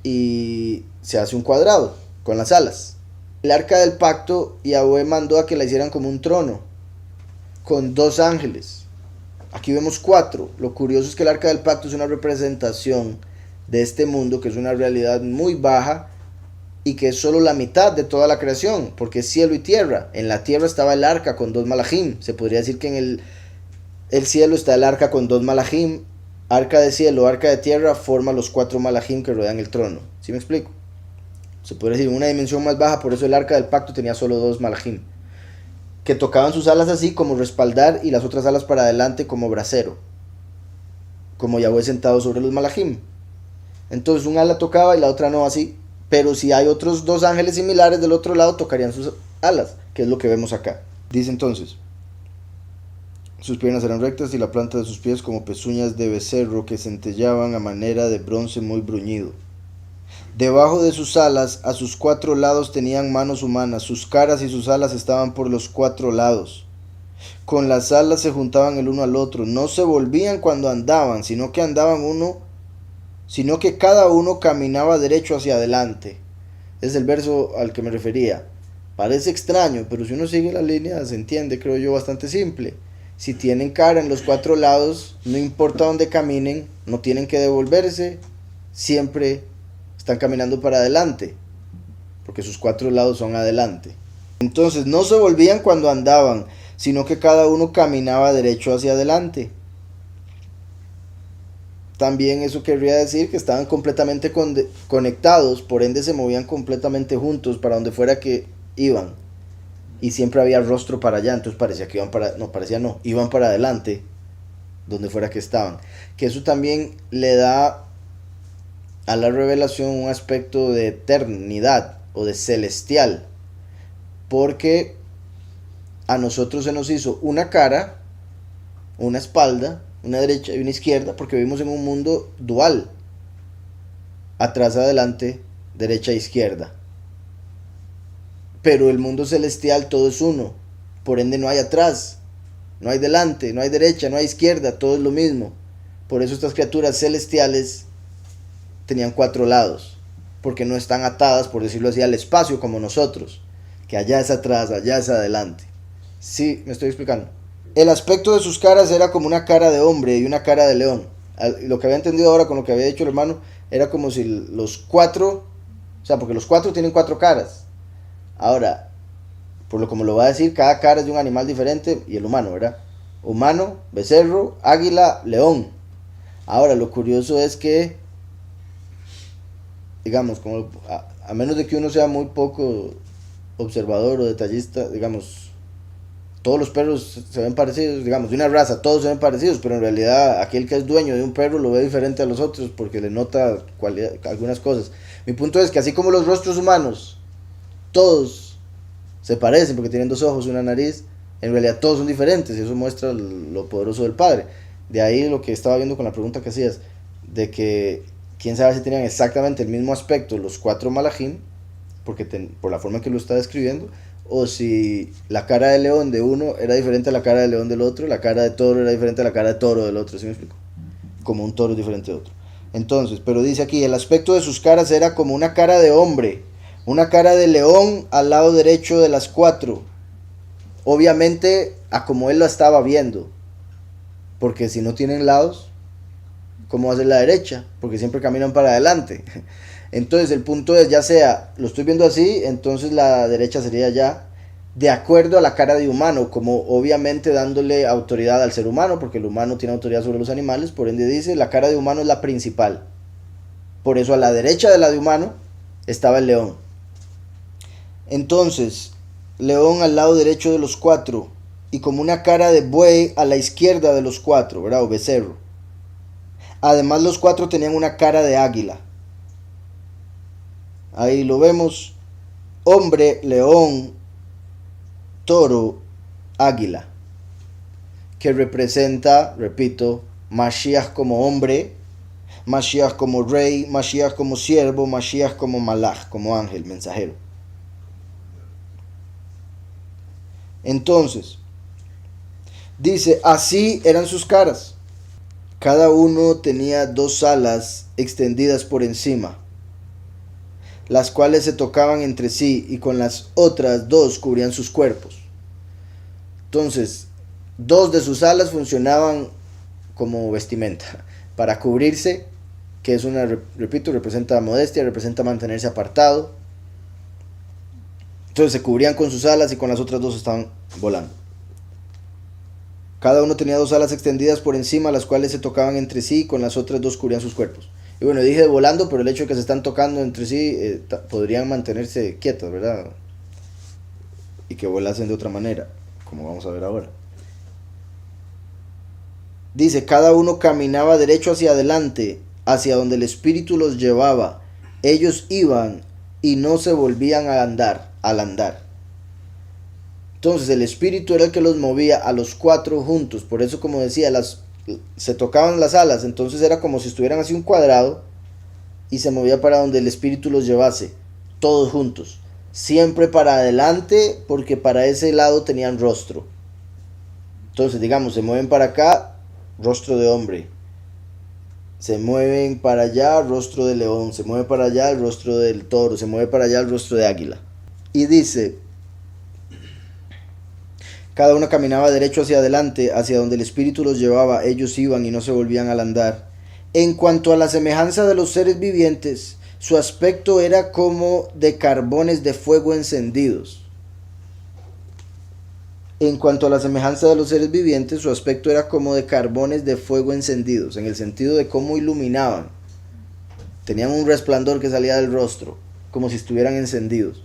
y se hace un cuadrado con las alas. El arca del pacto, Yahweh mandó a que la hicieran como un trono con 2 ángeles. Aquí vemos 4. Lo curioso es que el arca del pacto es una representación de este mundo, que es una realidad muy baja y que es solo la mitad de toda la creación, porque es cielo y tierra. En la tierra estaba el arca con 2 malajim. Se podría decir que en el cielo está el arca con 2 malajim. Arca de cielo, arca de tierra forma los 4 malajim que rodean el trono. ¿Sí me explico? Se podría decir en una dimensión más baja, por eso el arca del pacto tenía solo 2 malajim, que tocaban sus alas así como respaldar y las otras alas para adelante como brasero, como Yahweh sentado sobre los malajim. Entonces un ala tocaba y la otra no, así. Pero si hay otros 2 ángeles similares del otro lado, tocarían sus alas, que es lo que vemos acá. Dice entonces, sus piernas eran rectas y la planta de sus pies como pezuñas de becerro que centellaban a manera de bronce muy bruñido. Debajo de sus alas, a sus 4 lados tenían manos humanas. Sus caras y sus alas estaban por los 4 lados. Con las alas se juntaban el uno al otro. No se volvían cuando andaban, sino que cada uno caminaba derecho hacia adelante. Es el verso al que me refería. Parece extraño, pero si uno sigue la línea se entiende, creo yo, bastante simple. Si tienen cara en los 4 lados, no importa dónde caminen, no tienen que devolverse, siempre están caminando para adelante, porque sus 4 lados son adelante. Entonces no se volvían cuando andaban, sino que cada uno caminaba derecho hacia adelante. también eso querría decir que estaban completamente conectados, por ende se movían completamente juntos para donde fuera que iban. Y siempre había rostro para allá, entonces parecía que iban para, no, parecía no, iban para adelante, donde fuera que estaban. Que eso también le da a la revelación un aspecto de eternidad o de celestial, porque a nosotros se nos hizo una cara, una espalda, una derecha y una izquierda, porque vivimos en un mundo dual, atrás, adelante, derecha e izquierda. Pero el mundo celestial todo es uno, por ende no hay atrás, no hay delante, no hay derecha, no hay izquierda, todo es lo mismo. Por eso estas criaturas celestiales tenían 4 lados, porque no están atadas, por decirlo así, al espacio como nosotros, que allá es atrás, allá es adelante. Sí, me estoy explicando. El aspecto de sus caras era como una cara de hombre y una cara de león. Lo que había entendido ahora con lo que había dicho el hermano, era como si los 4, o sea, porque los 4 tienen 4 caras. Ahora, por lo como lo va a decir, cada cara es de un animal diferente, y el humano, ¿verdad? Humano, becerro, águila, león. Ahora, lo curioso es que, digamos, como a menos de que uno sea muy poco observador o detallista, digamos, todos los perros se ven parecidos, digamos, de una raza, todos se ven parecidos, pero en realidad aquel que es dueño de un perro lo ve diferente a los otros porque le nota algunas cosas. Mi punto es que así como los rostros humanos, todos se parecen porque tienen 2 ojos, una nariz, en realidad todos son diferentes, y eso muestra lo poderoso del Padre. De ahí lo que estaba viendo con la pregunta que hacías, de que quién sabe si tenían exactamente el mismo aspecto los 4 malajim, porque por la forma en que lo está describiendo, o si la cara de león de uno era diferente a la cara de león del otro, la cara de toro era diferente a la cara de toro del otro, ¿sí me explico? Como un toro es diferente de otro. Entonces, pero dice aquí, el aspecto de sus caras era como una cara de hombre, una cara de león al lado derecho de las 4. Obviamente, a como él lo estaba viendo, porque si no tienen lados, ¿cómo va a ser la derecha? Porque siempre caminan para adelante. Entonces el punto es, ya sea, lo estoy viendo así, entonces la derecha sería ya de acuerdo a la cara de humano, como obviamente dándole autoridad al ser humano, porque el humano tiene autoridad sobre los animales, por ende dice, la cara de humano es la principal. Por eso a la derecha de la de humano estaba el león. Entonces, león al lado derecho de los 4, y como una cara de buey a la izquierda de los 4, ¿verdad? O becerro. Además los 4 tenían una cara de águila. Ahí lo vemos, hombre, león, toro, águila, que representa, repito, Mashiach como hombre, Mashiach como rey, Mashiach como siervo, Mashiach como malach, como ángel, mensajero. Entonces, dice, así eran sus caras. Cada uno tenía 2 alas extendidas por encima, las cuales se tocaban entre sí, y con las otras 2 cubrían sus cuerpos. Entonces, 2 de sus alas funcionaban como vestimenta, para cubrirse, que es una, repito, representa modestia, representa mantenerse apartado. Entonces se cubrían con sus alas y con las otras 2 estaban volando. Cada uno tenía 2 alas extendidas por encima, las cuales se tocaban entre sí, y con las otras 2 cubrían sus cuerpos. Y bueno, dije volando, pero el hecho de que se están tocando entre sí, podrían mantenerse quietas, ¿verdad? Y que volasen de otra manera, como vamos a ver ahora. Dice, cada uno caminaba derecho hacia adelante, hacia donde el Espíritu los llevaba. Ellos iban y no se volvían a andar, al andar. Entonces el Espíritu era el que los movía a los 4 juntos. Por eso, como decía, se tocaban las alas, entonces era como si estuvieran así un cuadrado, y se movía para donde el Espíritu los llevase, todos juntos, siempre para adelante, porque para ese lado tenían rostro. Entonces, digamos, se mueven para acá, rostro de hombre, se mueven para allá, rostro de león, se mueve para allá, el rostro del toro, se mueve para allá, el rostro de águila. Y dice, cada uno caminaba derecho hacia adelante, hacia donde el Espíritu los llevaba, ellos iban y no se volvían al andar. En cuanto a la semejanza de los seres vivientes, su aspecto era como de carbones de fuego encendidos. En cuanto a la semejanza de los seres vivientes, su aspecto era como de carbones de fuego encendidos, en el sentido de cómo iluminaban. Tenían un resplandor que salía del rostro, como si estuvieran encendidos.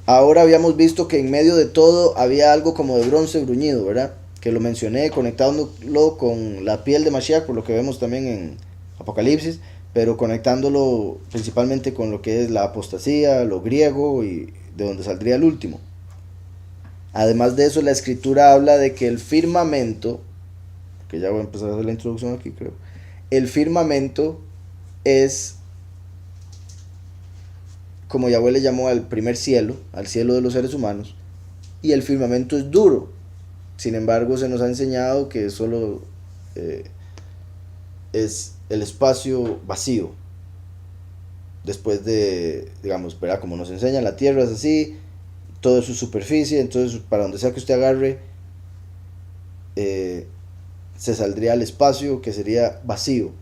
Ahora habíamos visto que en medio de todo había algo como de bronce bruñido, ¿verdad? Que lo mencioné conectándolo con la piel de Mashiach, por lo que vemos también en Apocalipsis, pero conectándolo principalmente con lo que es la apostasía, lo griego y de donde saldría el último. Además de eso, la escritura habla de que el firmamento, que ya voy a empezar a hacer la introducción aquí, creo, el firmamento es, como Yahweh le llamó al primer cielo, al cielo de los seres humanos, y el firmamento es duro. Sin embargo, se nos ha enseñado que solo es el espacio vacío. Después de, digamos, ¿verdad? Como nos enseña, la tierra es así, todo es su superficie, entonces para donde sea que usted agarre, se saldría al espacio que sería vacío.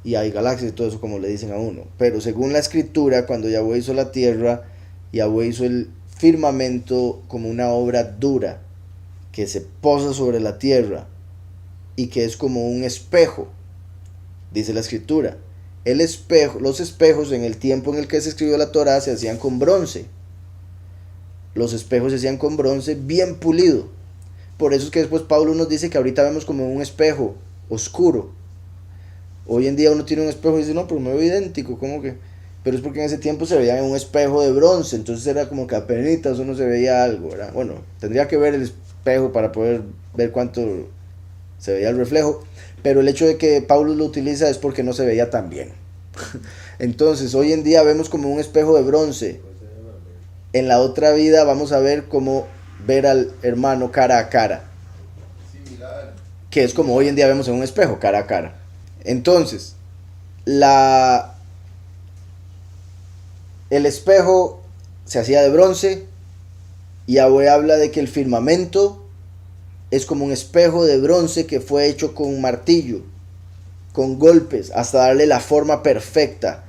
Y hay galaxias y todo eso como le dicen a uno. Pero según la escritura, cuando Yahweh hizo la tierra, Yahweh hizo el firmamento como una obra dura que se posa sobre la tierra y que es como un espejo, dice la escritura. El espejo, los espejos en el tiempo en el que se escribió la Torá se hacían con bronce. Los espejos se hacían con bronce bien pulido. Por eso es que después Pablo nos dice que ahorita vemos como un espejo oscuro. Hoy en día uno tiene un espejo y dice, no, pero me veo idéntico, ¿cómo que? Pero es porque en ese tiempo se veía en un espejo de bronce, entonces era como que apenitas uno se veía algo, ¿verdad? Bueno, tendría que ver el espejo para poder ver cuánto se veía el reflejo, pero el hecho de que Pablo lo utiliza es porque no se veía tan bien. Entonces, hoy en día vemos como un espejo de bronce. En la otra vida vamos a ver cómo ver al hermano cara a cara, que es como hoy en día vemos en un espejo, cara a cara. Entonces, el espejo se hacía de bronce, y Yahweh habla de que el firmamento es como un espejo de bronce que fue hecho con martillo, con golpes, hasta darle la forma perfecta.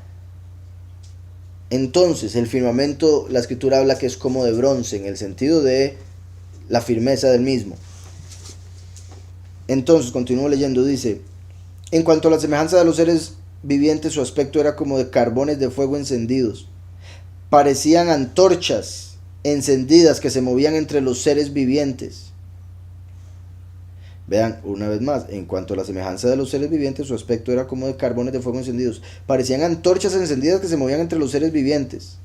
Entonces, el firmamento, la escritura habla que es como de bronce, en el sentido de la firmeza del mismo. Entonces, continúo leyendo, dice: en cuanto a la semejanza de los seres vivientes, su aspecto era como de carbones de fuego encendidos. Parecían antorchas encendidas que se movían entre los seres vivientes. Vean, una vez más, en cuanto a la semejanza de los seres vivientes, su aspecto era como de carbones de fuego encendidos. Parecían antorchas encendidas que se movían entre los seres vivientes.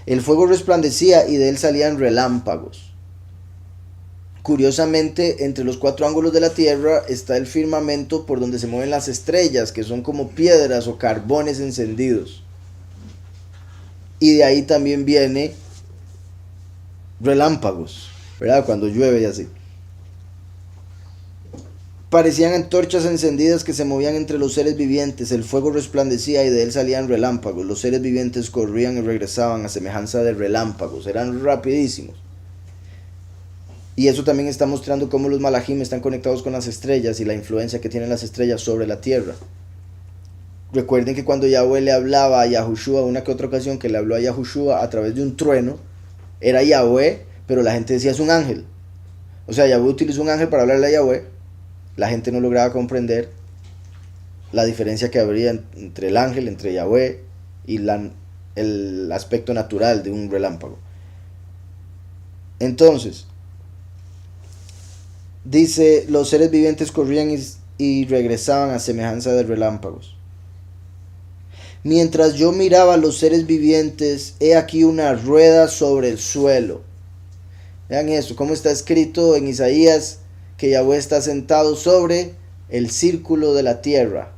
El fuego resplandecía y de él salían relámpagos. Curiosamente, entre los 4 ángulos de la tierra está el firmamento por donde se mueven las estrellas, que son como piedras o carbones encendidos. Y de ahí también viene relámpagos, ¿verdad? Cuando llueve y así. Parecían antorchas encendidas que se movían entre los seres vivientes. El fuego resplandecía y de él salían relámpagos. Los seres vivientes corrían y regresaban a semejanza de relámpagos. Eran rapidísimos. Y eso también está mostrando cómo los malajim están conectados con las estrellas y la influencia que tienen las estrellas sobre la tierra. Recuerden que cuando Yahweh le hablaba a Yahushua, una que otra ocasión que le habló a Yahushua a través de un trueno, era Yahweh, pero la gente decía es un ángel. O sea, Yahweh utilizó un ángel para hablarle a Yahweh. La gente no lograba comprender la diferencia que habría entre el ángel, entre Yahweh y el aspecto natural de un relámpago. Entonces, dice, los seres vivientes corrían y regresaban a semejanza de relámpagos. Mientras yo miraba a los seres vivientes, he aquí una rueda sobre el suelo. Vean eso, cómo está escrito en Isaías, que Yahweh está sentado sobre el círculo de la tierra.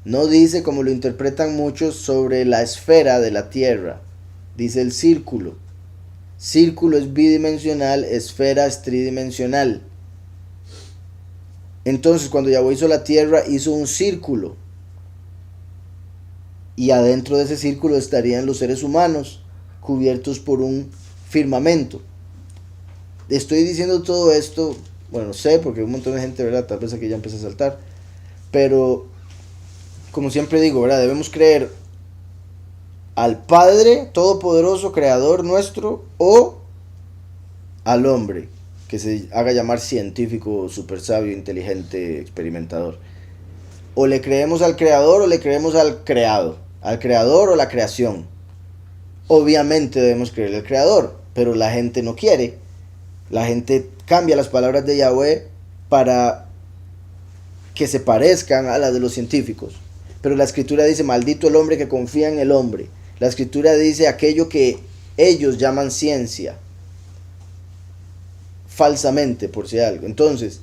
No dice, como lo interpretan muchos, sobre la esfera de la tierra. Dice el círculo. Círculo es bidimensional, esfera es tridimensional. Entonces, cuando Yahweh hizo la tierra, hizo un círculo. Y adentro de ese círculo estarían los seres humanos, cubiertos por un firmamento. Estoy diciendo todo esto, bueno, sé, porque un montón de gente, ¿verdad? Tal vez aquí ya empieza a saltar. Pero, como siempre digo, ¿verdad? Debemos creer al Padre Todopoderoso, Creador nuestro, o al hombre, que se haga llamar científico, super sabio, inteligente, experimentador. O le creemos al Creador o le creemos al creado, al Creador o la creación. Obviamente debemos creer al Creador, pero la gente no quiere. La gente cambia las palabras de Yahweh para que se parezcan a las de los científicos. Pero la escritura dice, maldito el hombre que confía en el hombre. La escritura dice aquello que ellos llaman ciencia, falsamente, por si algo. Entonces,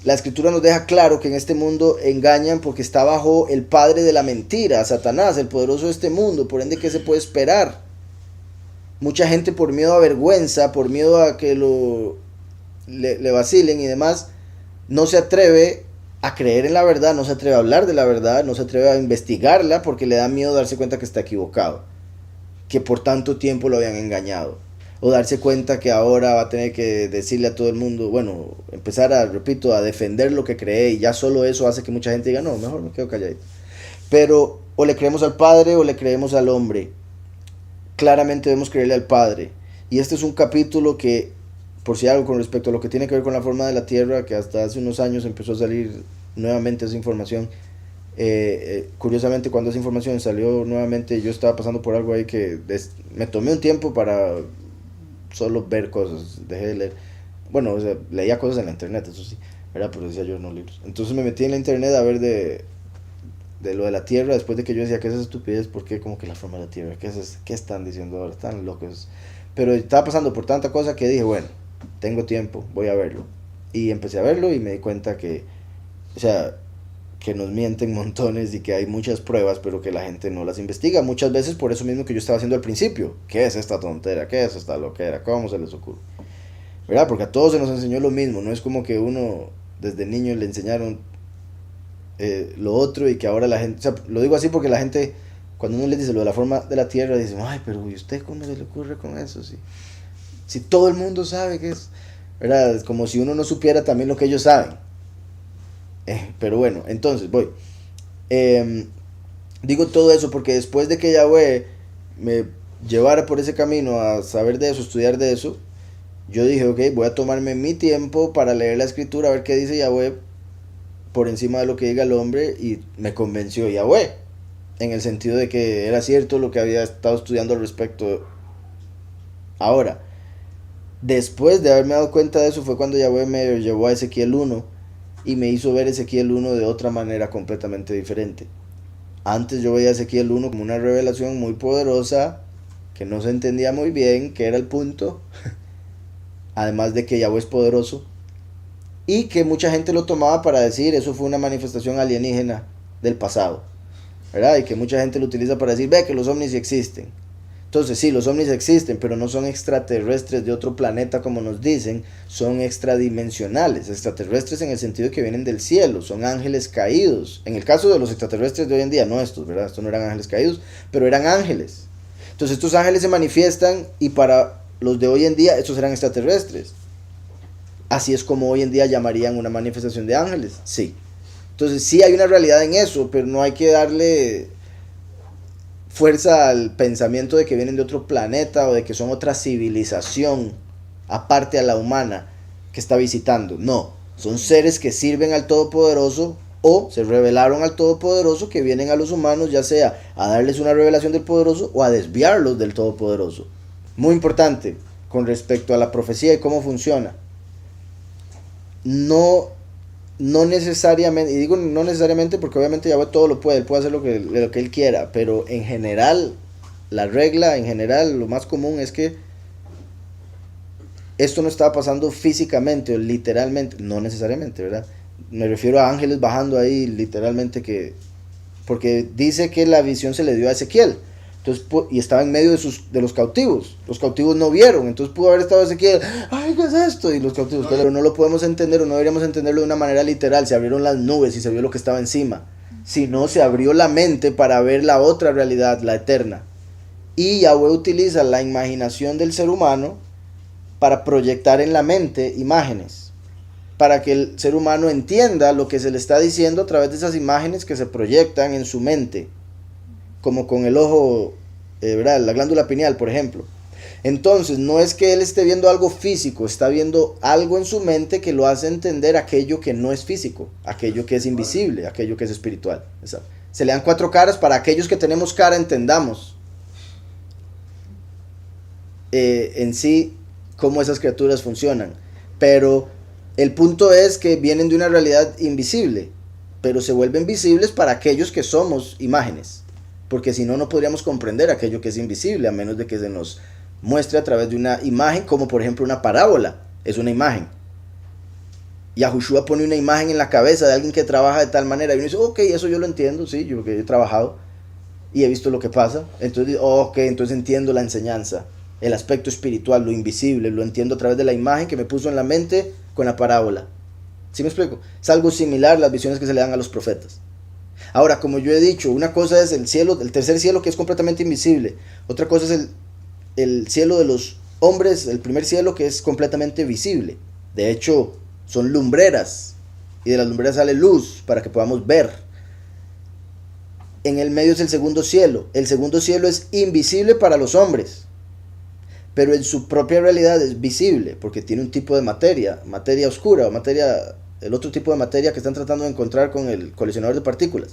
la escritura nos deja claro que en este mundo engañan porque está bajo el padre de la mentira, Satanás, el poderoso de este mundo. Por ende, ¿qué se puede esperar? Mucha gente, por miedo a vergüenza, por miedo a que le vacilen y demás, no se atreve a creer en la verdad, no se atreve a hablar de la verdad, no se atreve a investigarla porque le da miedo darse cuenta que está equivocado, que por tanto tiempo lo habían engañado, o darse cuenta que ahora va a tener que decirle a todo el mundo, bueno, empezar a, repito, a defender lo que cree, y ya solo eso hace que mucha gente diga, no, mejor me quedo calladito. Pero o le creemos al Padre o le creemos al hombre. Claramente debemos creerle al Padre. Y este es un capítulo que, por si algo con respecto a lo que tiene que ver con la forma de la Tierra, que hasta hace unos años empezó a salir nuevamente esa información. Curiosamente, cuando esa información salió nuevamente, yo estaba pasando por algo ahí que me tomé un tiempo para solo ver cosas, dejé de leer. Bueno, o sea, leía cosas en la internet, eso sí, ¿verdad? Pero decía yo no libros. Entonces me metí en la internet a ver de lo de la Tierra, después de que yo decía que esa estupidez, ¿por qué como que la forma de la Tierra? ¿Qué están diciendo ahora? Están locos. Pero estaba pasando por tanta cosa que dije, bueno, tengo tiempo, voy a verlo. Y empecé a verlo y me di cuenta que, o sea, que nos mienten montones y que hay muchas pruebas, pero que la gente no las investiga. Muchas veces por eso mismo que yo estaba haciendo al principio. ¿Qué es esta tontera? ¿Qué es esta loquera? ¿Cómo se les ocurre? ¿Verdad? Porque a todos se nos enseñó lo mismo. No es como que uno desde niño le enseñaron lo otro y que ahora la gente, o sea, lo digo así porque la gente, cuando uno les dice lo de la forma de la Tierra, dicen, ay, pero ¿y usted cómo se le ocurre con eso? Si todo el mundo sabe que es, ¿verdad? Es como si uno no supiera también lo que ellos saben. Pero bueno, entonces voy. Digo todo eso porque después de que Yahweh me llevara por ese camino a saber de eso, estudiar de eso, yo dije, ok, voy a tomarme mi tiempo para leer la escritura, a ver qué dice Yahweh por encima de lo que diga el hombre, y me convenció Yahweh, en el sentido de que era cierto lo que había estado estudiando al respecto. Ahora, después de haberme dado cuenta de eso fue cuando Yahweh me llevó a Ezequiel 1 y me hizo ver Ezequiel 1 de otra manera completamente diferente. Antes yo veía Ezequiel 1 como una revelación muy poderosa que no se entendía muy bien, que era el punto, además de que Yahweh es poderoso, y que mucha gente lo tomaba para decir eso fue una manifestación alienígena del pasado, ¿verdad? Y que mucha gente lo utiliza para decir, ve que los ovnis existen. Entonces sí, los ovnis existen, pero no son extraterrestres de otro planeta como nos dicen, son extradimensionales, extraterrestres en el sentido de que vienen del cielo, son ángeles caídos. En el caso de los extraterrestres de hoy en día, no estos, ¿verdad? Estos no eran ángeles caídos, pero eran ángeles. Entonces estos ángeles se manifiestan y para los de hoy en día estos eran extraterrestres. Así es como hoy en día llamarían una manifestación de ángeles, sí. Entonces sí hay una realidad en eso, pero no hay que darle fuerza al pensamiento de que vienen de otro planeta o de que son otra civilización aparte a la humana que está visitando. No, son seres que sirven al Todopoderoso o se revelaron al Todopoderoso, que vienen a los humanos ya sea a darles una revelación del Poderoso o a desviarlos del Todopoderoso. Muy importante con respecto a la profecía y cómo funciona. No necesariamente, y digo no necesariamente porque obviamente Yahweh todo lo puede, él puede hacer lo que él quiera, pero en general, la regla, en general, lo más común es que esto no estaba pasando físicamente o literalmente, no necesariamente, ¿verdad? Me refiero a ángeles bajando ahí literalmente, porque dice que la visión se le dio a Ezequiel. Entonces, y estaba en medio de los cautivos. Los cautivos no vieron. Entonces pudo haber estado Ezequiel, ay, ¿qué es esto? Y los cautivos, pero no lo podemos entender, o no deberíamos entenderlo de una manera literal. Se abrieron las nubes y se vio lo que estaba encima. Sino se abrió la mente para ver la otra realidad, la eterna. Y Yahweh utiliza la imaginación del ser humano para proyectar en la mente imágenes, para que el ser humano entienda lo que se le está diciendo a través de esas imágenes que se proyectan en su mente, como con el ojo ¿verdad? La glándula pineal, por ejemplo. Entonces, no es que él esté viendo algo físico, está viendo algo en su mente que lo hace entender aquello que no es físico, aquello que es invisible, aquello que es espiritual. Se le dan 4 caras para aquellos que tenemos cara, entendamos en sí cómo esas criaturas funcionan. Pero el punto es que vienen de una realidad invisible, pero se vuelven visibles para aquellos que somos imágenes, porque si no, no podríamos comprender aquello que es invisible, a menos de que se nos muestre a través de una imagen, como por ejemplo una parábola, es una imagen. Yahushua pone una imagen en la cabeza de alguien que trabaja de tal manera, y uno dice, ok, eso yo lo entiendo, sí, yo he trabajado, y he visto lo que pasa, entonces, ok, entonces entiendo la enseñanza, el aspecto espiritual, lo invisible, lo entiendo a través de la imagen que me puso en la mente con la parábola. ¿Sí me explico? Es algo similar las visiones que se le dan a los profetas. Ahora, como yo he dicho, una cosa es el cielo, el tercer cielo, que es completamente invisible. Otra cosa es el cielo de los hombres, el primer cielo, que es completamente visible. De hecho, son lumbreras, y de las lumbreras sale luz para que podamos ver. En el medio es el segundo cielo. El segundo cielo es invisible para los hombres, pero en su propia realidad es visible, porque tiene un tipo de materia oscura, o el otro tipo de materia que están tratando de encontrar con el colisionador de partículas.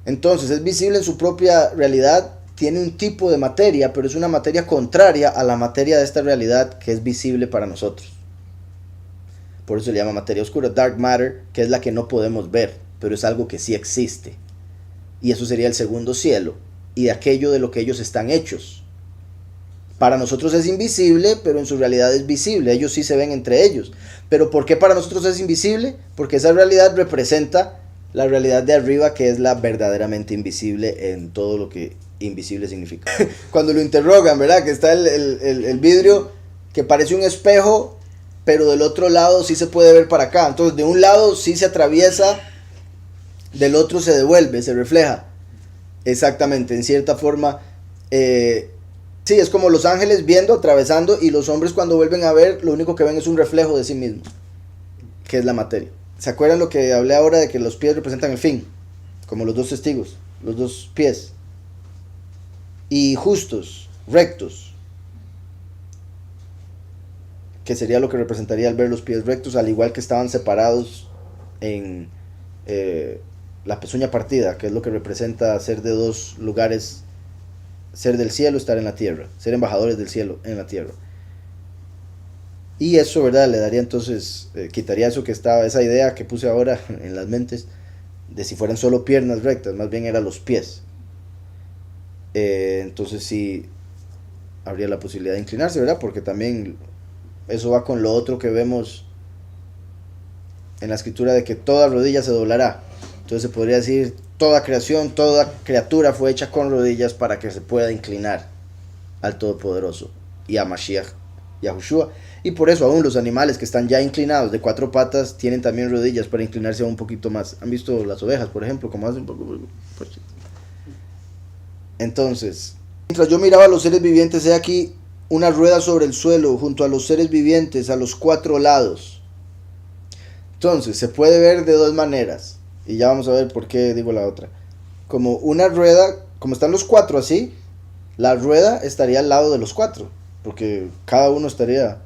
Entonces es visible en su propia realidad, tiene un tipo de materia, pero es una materia contraria a la materia de esta realidad que es visible para nosotros. Por eso se le llama materia oscura, dark matter, que es la que no podemos ver, pero es algo que sí existe. Y eso sería el segundo cielo, y de aquello de lo que ellos están hechos. Para nosotros es invisible, pero en su realidad es visible. Ellos sí se ven entre ellos. ¿Pero por qué para nosotros es invisible? Porque esa realidad representa la realidad de arriba, que es la verdaderamente invisible en todo lo que invisible significa. Cuando lo interrogan, ¿verdad? Que está el vidrio que parece un espejo, pero del otro lado sí se puede ver para acá. Entonces, de un lado sí se atraviesa, del otro se devuelve, se refleja. Exactamente, en cierta forma... sí, es como los ángeles viendo, atravesando, y los hombres cuando vuelven a ver, lo único que ven es un reflejo de sí mismos, que es la materia. ¿Se acuerdan lo que hablé ahora de que los pies representan el fin? Como los 2 testigos, los 2 pies. Y justos, rectos, que sería lo que representaría al ver los pies rectos, al igual que estaban separados en la pezuña partida, que es lo que representa ser de 2 lugares, ser del cielo, estar en la tierra, ser embajadores del cielo en la tierra. Y eso, ¿verdad? Le daría entonces, quitaría eso que estaba, esa idea que puse ahora en las mentes, de si fueran solo piernas rectas, más bien eran los pies. Entonces sí, habría la posibilidad de inclinarse, ¿verdad? Porque también eso va con lo otro que vemos en la escritura de que toda rodilla se doblará. Entonces se podría decir, toda creación, toda criatura fue hecha con rodillas para que se pueda inclinar al Todopoderoso y a Mashiach, Yahushua. Y por eso aún los animales que están ya inclinados de 4 patas tienen también rodillas para inclinarse un poquito más. ¿Han visto las ovejas, por ejemplo, cómo hacen? Entonces, mientras yo miraba a los seres vivientes, he aquí una rueda sobre el suelo junto a los seres vivientes a los 4 lados. Entonces, se puede ver de 2 maneras. Y ya vamos a ver por qué digo la otra. Como una rueda, como están los 4 así, la rueda estaría al lado de los 4, porque cada uno estaría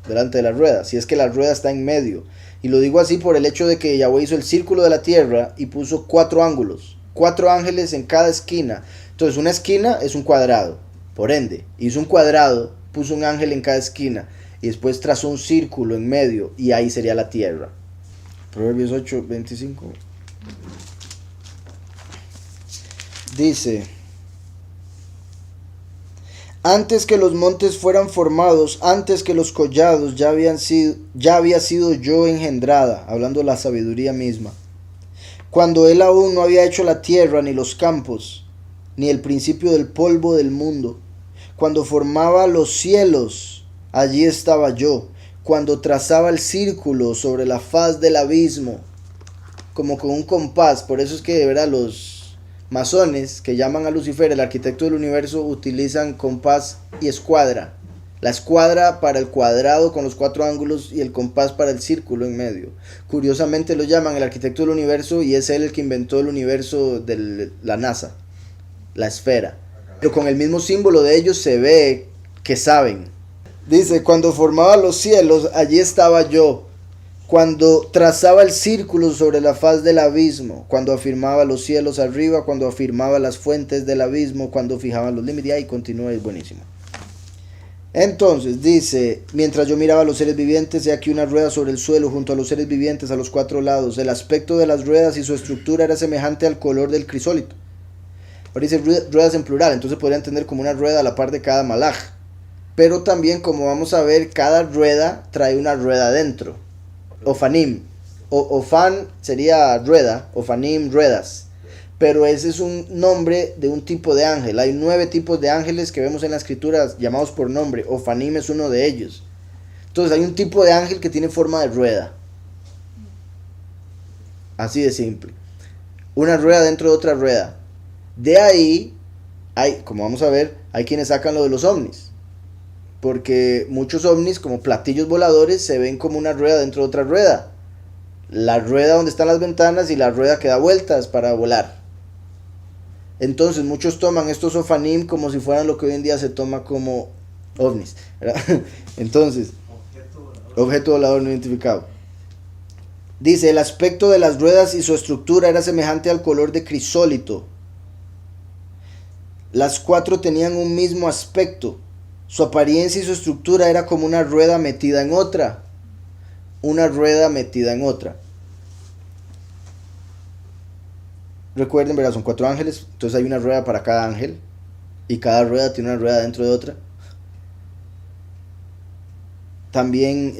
delante de la rueda, si es que la rueda está en medio. Y lo digo así por el hecho de que Yahweh hizo el círculo de la tierra y puso 4 ángulos, 4 ángeles en cada esquina. Entonces una esquina es un cuadrado, por ende, hizo un cuadrado, puso un ángel en cada esquina, y después trazó un círculo en medio, y ahí sería la tierra. Proverbios 8:25 dice: antes que los montes fueran formados, antes que los collados ya había sido yo engendrada, hablando de la sabiduría misma. Cuando él aún no había hecho la tierra ni los campos, ni el principio del polvo del mundo. Cuando formaba los cielos, allí estaba yo. Cuando trazaba el círculo sobre la faz del abismo, como con un compás. Por eso es que, ¿verdad?, los masones que llaman a Lucifer el arquitecto del universo utilizan compás y escuadra. La escuadra para el cuadrado con los 4 ángulos y el compás para el círculo en medio. Curiosamente lo llaman el arquitecto del universo, y es él el que inventó el universo de la NASA, la esfera. Pero con el mismo símbolo de ellos se ve que saben. Dice, cuando formaba los cielos, allí estaba yo. Cuando trazaba el círculo sobre la faz del abismo, cuando afirmaba los cielos arriba, cuando afirmaba las fuentes del abismo, cuando fijaba los límites, y ahí continúa, es buenísimo. Entonces dice, mientras yo miraba a los seres vivientes, he aquí una rueda sobre el suelo junto a los seres vivientes a los 4 lados. El aspecto de las ruedas y su estructura era semejante al color del crisólito. Ahora dice ruedas en plural, entonces podría entender como una rueda a la par de cada malaj. Pero también, como vamos a ver, cada rueda trae una rueda dentro. Ofanim. Ofan sería rueda, ofanim, ruedas. Pero ese es un nombre de un tipo de ángel. Hay 9 tipos de ángeles que vemos en la escritura llamados por nombre. Ofanim es uno de ellos. Entonces hay un tipo de ángel que tiene forma de rueda. Así de simple. Una rueda dentro de otra rueda. De ahí, como vamos a ver, hay quienes sacan lo de los ovnis. Porque muchos ovnis, como platillos voladores, se ven como una rueda dentro de otra rueda. La rueda donde están las ventanas y la rueda que da vueltas para volar. Entonces muchos toman estos ofanim como si fueran lo que hoy en día se toma como ovnis, ¿verdad? Entonces, objeto volador no identificado. Dice, el aspecto de las ruedas y su estructura era semejante al color de crisólito. Las 4 tenían un mismo aspecto. Su apariencia y su estructura era como una rueda metida en otra. Una rueda metida en otra. Recuerden, ¿verdad? Son 4 ángeles, entonces hay una rueda para cada ángel. Y cada rueda tiene una rueda dentro de otra. También,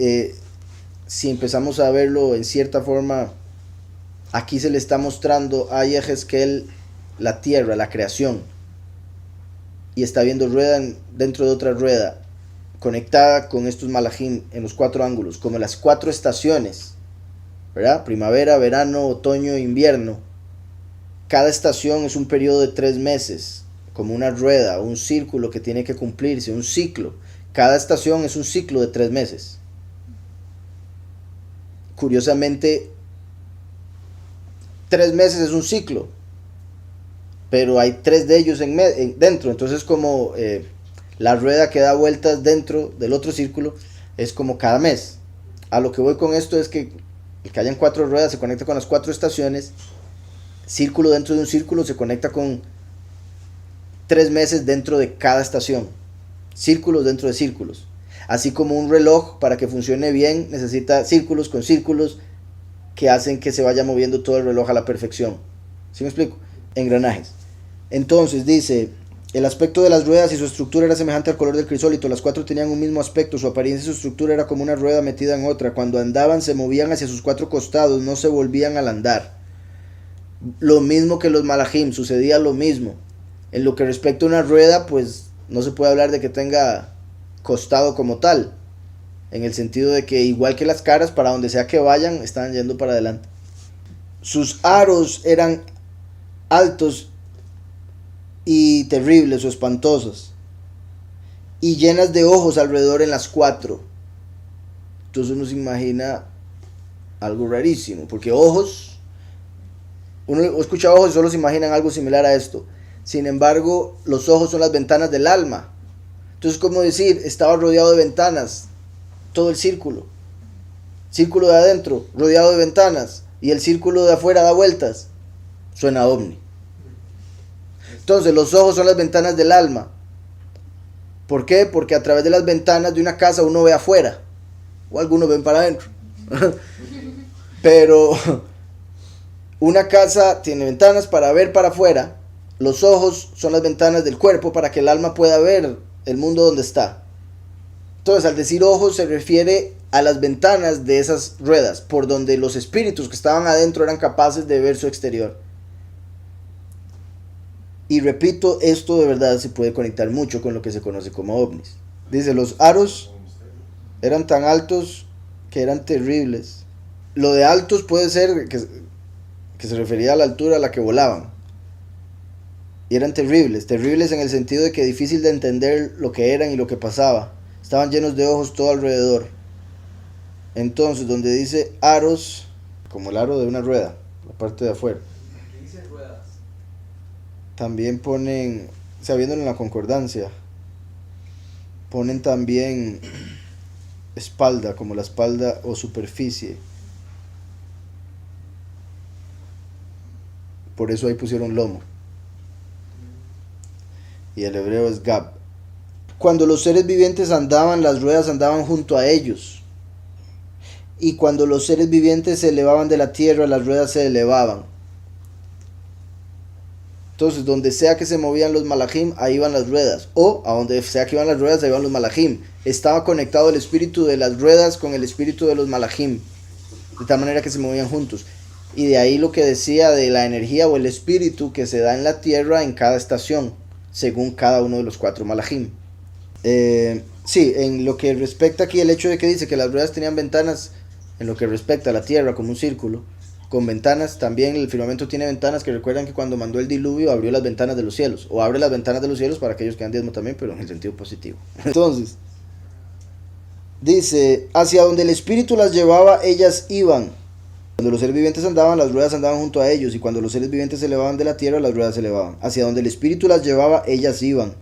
si empezamos a verlo en cierta forma, aquí se le está mostrando a Yehezkel la tierra, la creación. Y está viendo rueda dentro de otra rueda, conectada con estos malajim en los 4 ángulos, como las 4 estaciones, ¿verdad? Primavera, verano, otoño, invierno. Cada estación es un periodo de 3 meses, como una rueda, un círculo que tiene que cumplirse, un ciclo. Cada estación es un ciclo de 3 meses. Curiosamente, 3 meses es un ciclo, pero hay 3 de ellos dentro. Entonces, como la rueda que da vueltas dentro del otro círculo es como cada mes. A lo que voy con esto es que el que hayan 4 ruedas se conecta con las 4 estaciones. Círculo dentro de un círculo se conecta con 3 meses dentro de cada estación. Círculos dentro de círculos. Así como un reloj, para que funcione bien, necesita círculos con círculos que hacen que se vaya moviendo todo el reloj a la perfección. ¿Sí me explico? Engranajes. Entonces dice, el aspecto de las ruedas y su estructura era semejante al color del crisólito. Las 4 tenían un mismo aspecto, su apariencia y su estructura era como una rueda metida en otra. Cuando andaban se movían hacia sus 4 costados, no se volvían al andar. Lo mismo que los malajim, sucedía lo mismo. En lo que respecta a una rueda, pues no se puede hablar de que tenga costado como tal, en el sentido de que igual que las caras, para donde sea que vayan, están yendo para adelante. Sus aros eran altos y terribles o espantosos, y llenas de ojos alrededor en las 4. Entonces uno se imagina algo rarísimo, porque ojos, uno escucha ojos y solo se imaginan algo similar a esto. Sin embargo, los ojos son las ventanas del alma. Entonces, como decir, estaba rodeado de ventanas, todo el círculo. Círculo de adentro, rodeado de ventanas, y el círculo de afuera da vueltas. Suena ovni. Entonces, los ojos son las ventanas del alma. ¿Por qué? Porque a través de las ventanas de una casa uno ve afuera, o algunos ven para adentro. Pero una casa tiene ventanas para ver para afuera. Los ojos son las ventanas del cuerpo para que el alma pueda ver el mundo donde está. Entonces, al decir ojos se refiere a las ventanas de esas ruedas, por donde los espíritus que estaban adentro eran capaces de ver su exterior. Y repito, esto de verdad se puede conectar mucho con lo que se conoce como ovnis. Dice, los aros eran tan altos que eran terribles. Lo de altos puede ser que se refería a la altura a la que volaban. Y eran terribles, terribles en el sentido de que difícil de entender lo que eran y lo que pasaba. Estaban llenos de ojos todo alrededor. Entonces, donde dice aros, como el aro de una rueda, la parte de afuera. ¿Qué dice ruedas? También ponen sabiéndolo en la concordancia, ponen también espalda, como la espalda o superficie. Por eso ahí pusieron lomo. Y el hebreo es gab. Cuando los seres vivientes andaban, las ruedas andaban junto a ellos. Y cuando los seres vivientes se elevaban de la tierra, las ruedas se elevaban. Entonces, donde sea que se movían los malajim, ahí iban las ruedas. O a donde sea que iban las ruedas, ahí iban los malajim. Estaba conectado el espíritu de las ruedas con el espíritu de los malajim. De tal manera que se movían juntos. Y de ahí lo que decía de la energía o el espíritu que se da en la tierra en cada estación, según cada uno de los 4 malajim. Sí, en lo que respecta aquí el hecho de que dice que las ruedas tenían ventanas, en lo que respecta a la tierra como un círculo, con ventanas, también el firmamento tiene ventanas, que recuerdan que cuando mandó el diluvio abrió las ventanas de los cielos, o abre las ventanas de los cielos para aquellos que dan diezmo también, pero en el sentido positivo. Entonces, dice, hacia donde el espíritu las llevaba, ellas iban. Cuando los seres vivientes andaban, las ruedas andaban junto a ellos, y cuando los seres vivientes se elevaban de la tierra, las ruedas se elevaban. Hacia donde el espíritu las llevaba, ellas iban.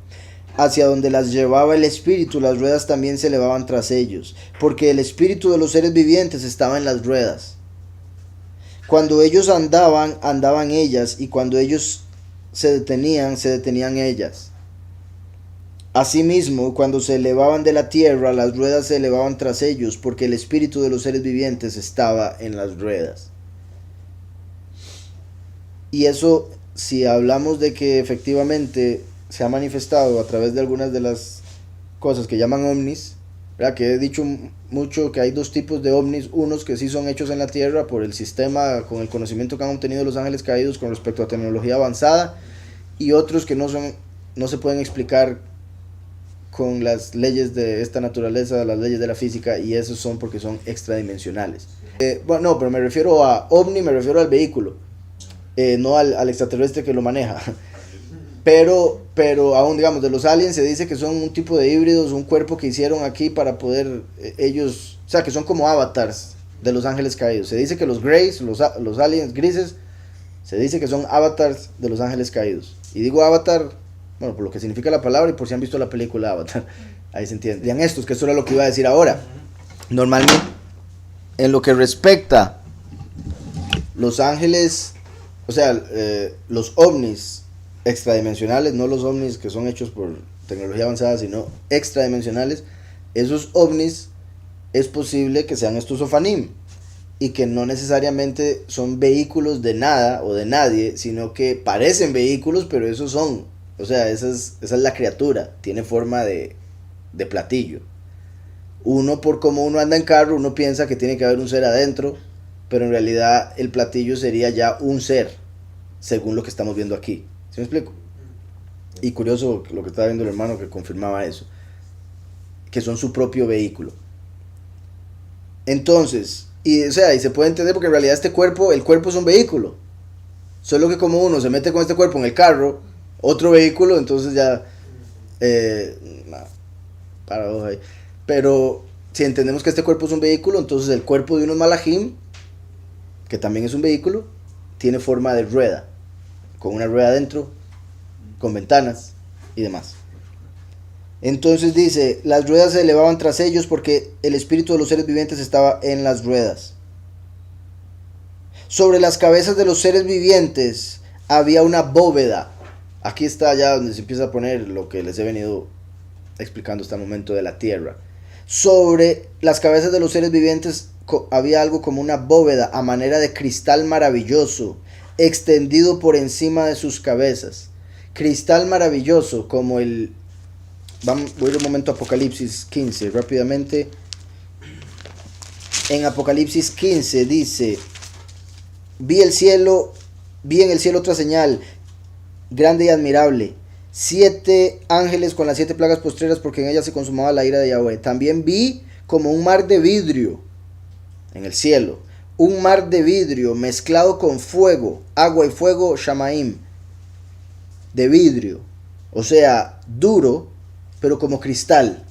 Hacia donde las llevaba el espíritu, las ruedas también se elevaban tras ellos, porque el espíritu de los seres vivientes estaba en las ruedas. Cuando ellos andaban, andaban ellas, y cuando ellos se detenían ellas. Asimismo, cuando se elevaban de la tierra, las ruedas se elevaban tras ellos, porque el espíritu de los seres vivientes estaba en las ruedas. Y eso, si hablamos de que efectivamente se ha manifestado a través de algunas de las cosas que llaman ovnis, ¿verdad? Que he dicho mucho que hay 2 tipos de ovnis, unos que sí son hechos en la tierra por el sistema, con el conocimiento que han obtenido los ángeles caídos con respecto a tecnología avanzada, y otros que no se pueden explicar con las leyes de esta naturaleza, las leyes de la física, y esos son porque son extradimensionales. Bueno, no, pero me refiero a ovni, me refiero al vehículo, no al extraterrestre que lo maneja. Pero aún, digamos, de los aliens se dice que son un tipo de híbridos, un cuerpo que hicieron aquí para poder ellos, o sea, que son como avatars de los ángeles caídos. Se dice que los greys, los aliens grises, se dice que son avatars de los ángeles caídos. Y digo avatar, bueno, por lo que significa la palabra y por si han visto la película Avatar, ahí se entiende. Vean estos, que eso era lo que iba a decir ahora. Normalmente, en lo que respecta los ángeles, o sea, los ovnis extradimensionales, no los ovnis que son hechos por tecnología avanzada, sino extradimensionales, esos ovnis es posible que sean estos ofanim, y que no necesariamente son vehículos de nada o de nadie, sino que parecen vehículos, pero esos son, o sea, esa es la criatura, tiene forma de platillo. Uno, por cómo uno anda en carro, uno piensa que tiene que haber un ser adentro, pero en realidad el platillo sería ya un ser, según lo que estamos viendo aquí. ¿Sí me explico? Y curioso lo que estaba viendo el hermano que confirmaba eso, que son su propio vehículo. Entonces, y se puede entender porque en realidad el cuerpo es un vehículo. Solo que como uno se mete con este cuerpo en el carro, otro vehículo, entonces ya paradoja ahí. Pero si entendemos que este cuerpo es un vehículo, entonces el cuerpo de unos malajim, que también es un vehículo, tiene forma de rueda, con una rueda adentro, con ventanas y demás. Entonces dice, las ruedas se elevaban tras ellos porque el espíritu de los seres vivientes estaba en las ruedas. Sobre las cabezas de los seres vivientes había una bóveda. Aquí está ya donde se empieza a poner lo que les he venido explicando hasta el momento de la tierra. Sobre las cabezas de los seres vivientes había algo como una bóveda a manera de cristal maravilloso, extendido por encima de sus cabezas. Cristal maravilloso, como el... Voy a ir un momento a Apocalipsis 15, rápidamente. En Apocalipsis 15 dice: vi en el cielo otra señal, grande y admirable, 7 ángeles con las 7 plagas postreras, porque en ellas se consumaba la ira de Yahweh. También vi como un mar de vidrio en el cielo, un mar de vidrio mezclado con fuego, agua y fuego, shamaim, de vidrio, o sea, duro, pero como cristal.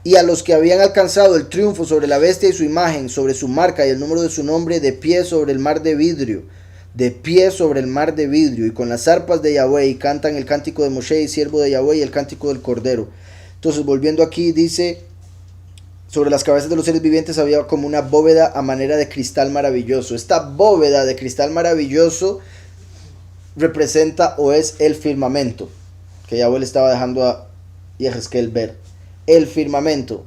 Y a los que habían alcanzado el triunfo sobre la bestia y su imagen, sobre su marca y el número de su nombre, de pie sobre el mar de vidrio, de pie sobre el mar de vidrio, y con las arpas de Yahweh, y cantan el cántico de Moshe, y siervo de Yahweh, y el cántico del Cordero. Entonces, volviendo aquí, dice, sobre las cabezas de los seres vivientes había como una bóveda a manera de cristal maravilloso. Esta bóveda de cristal maravilloso representa o es el firmamento, que Yahweh le estaba dejando a Yehezkel ver. El firmamento,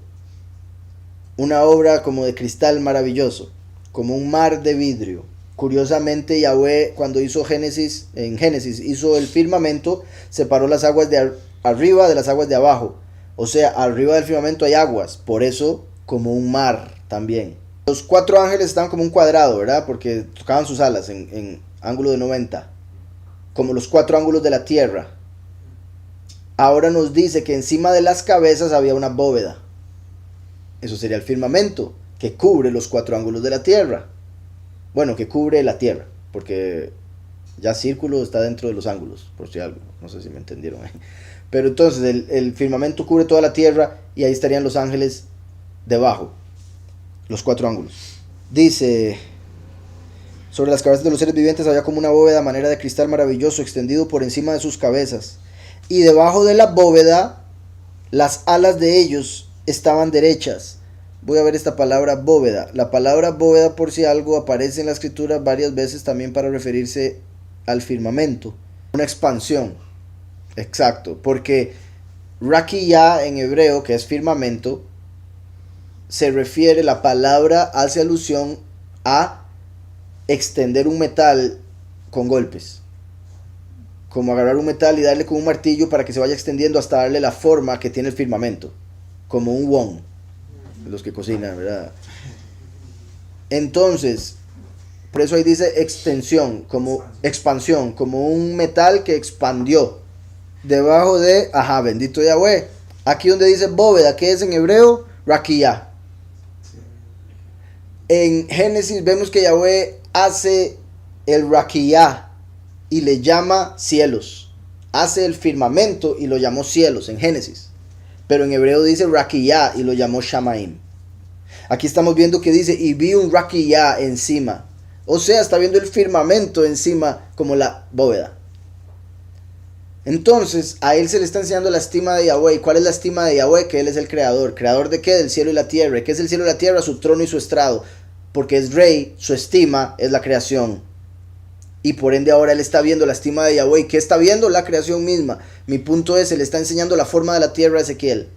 una obra como de cristal maravilloso, como un mar de vidrio. Curiosamente, Yahweh, cuando hizo Génesis, en Génesis hizo el firmamento, separó las aguas de arriba de las aguas de abajo. O sea, arriba del firmamento hay aguas, por eso como un mar también. Los 4 ángeles estaban como un cuadrado, ¿verdad? Porque tocaban sus alas en ángulo de 90, como los 4 ángulos de la tierra. Ahora nos dice que encima de las cabezas había una bóveda. Eso sería el firmamento, que cubre los 4 ángulos de la tierra. Bueno, que cubre la tierra, porque ya círculo está dentro de los ángulos, por si algo, no sé si me entendieron. Pero entonces el firmamento cubre toda la tierra y ahí estarían los ángeles debajo, los 4 ángulos. Dice, sobre las cabezas de los seres vivientes había como una bóveda a manera de cristal maravilloso extendido por encima de sus cabezas. Y debajo de la bóveda, las alas de ellos estaban derechas. Voy a ver esta palabra bóveda. La palabra bóveda, por si algo, aparece en la escritura varias veces también para referirse al firmamento. Una expansión. Exacto. Porque Rakiyah en hebreo, que es firmamento, se refiere, la palabra hace alusión a extender un metal con golpes. Como agarrar un metal y darle con un martillo para que se vaya extendiendo hasta darle la forma que tiene el firmamento. Como un won. Los que cocinan, ¿verdad? Entonces, por eso ahí dice extensión, como expansión, como un metal que expandió debajo de, bendito Yahweh. Aquí donde dice bóveda, ¿qué es en hebreo? Rakiyah. En Génesis vemos que Yahweh hace el Rakiyah y le llama cielos. Hace el firmamento y lo llamó cielos en Génesis. Pero en hebreo dice Rakiyah y lo llamó Shamaim. Aquí estamos viendo que dice, y vi un Rakiyah encima. O sea, está viendo el firmamento encima como la bóveda. Entonces, a él se le está enseñando la estima de Yahweh. ¿Cuál es la estima de Yahweh? Que él es el creador. ¿Creador de qué? Del cielo y la tierra. ¿Qué es el cielo y la tierra? Su trono y su estrado. Porque es rey, su estima es la creación. Y por ende ahora él está viendo la estima de Yahweh. ¿Qué está viendo? La creación misma. Mi punto es, él está enseñando la forma de la tierra a Ezequiel.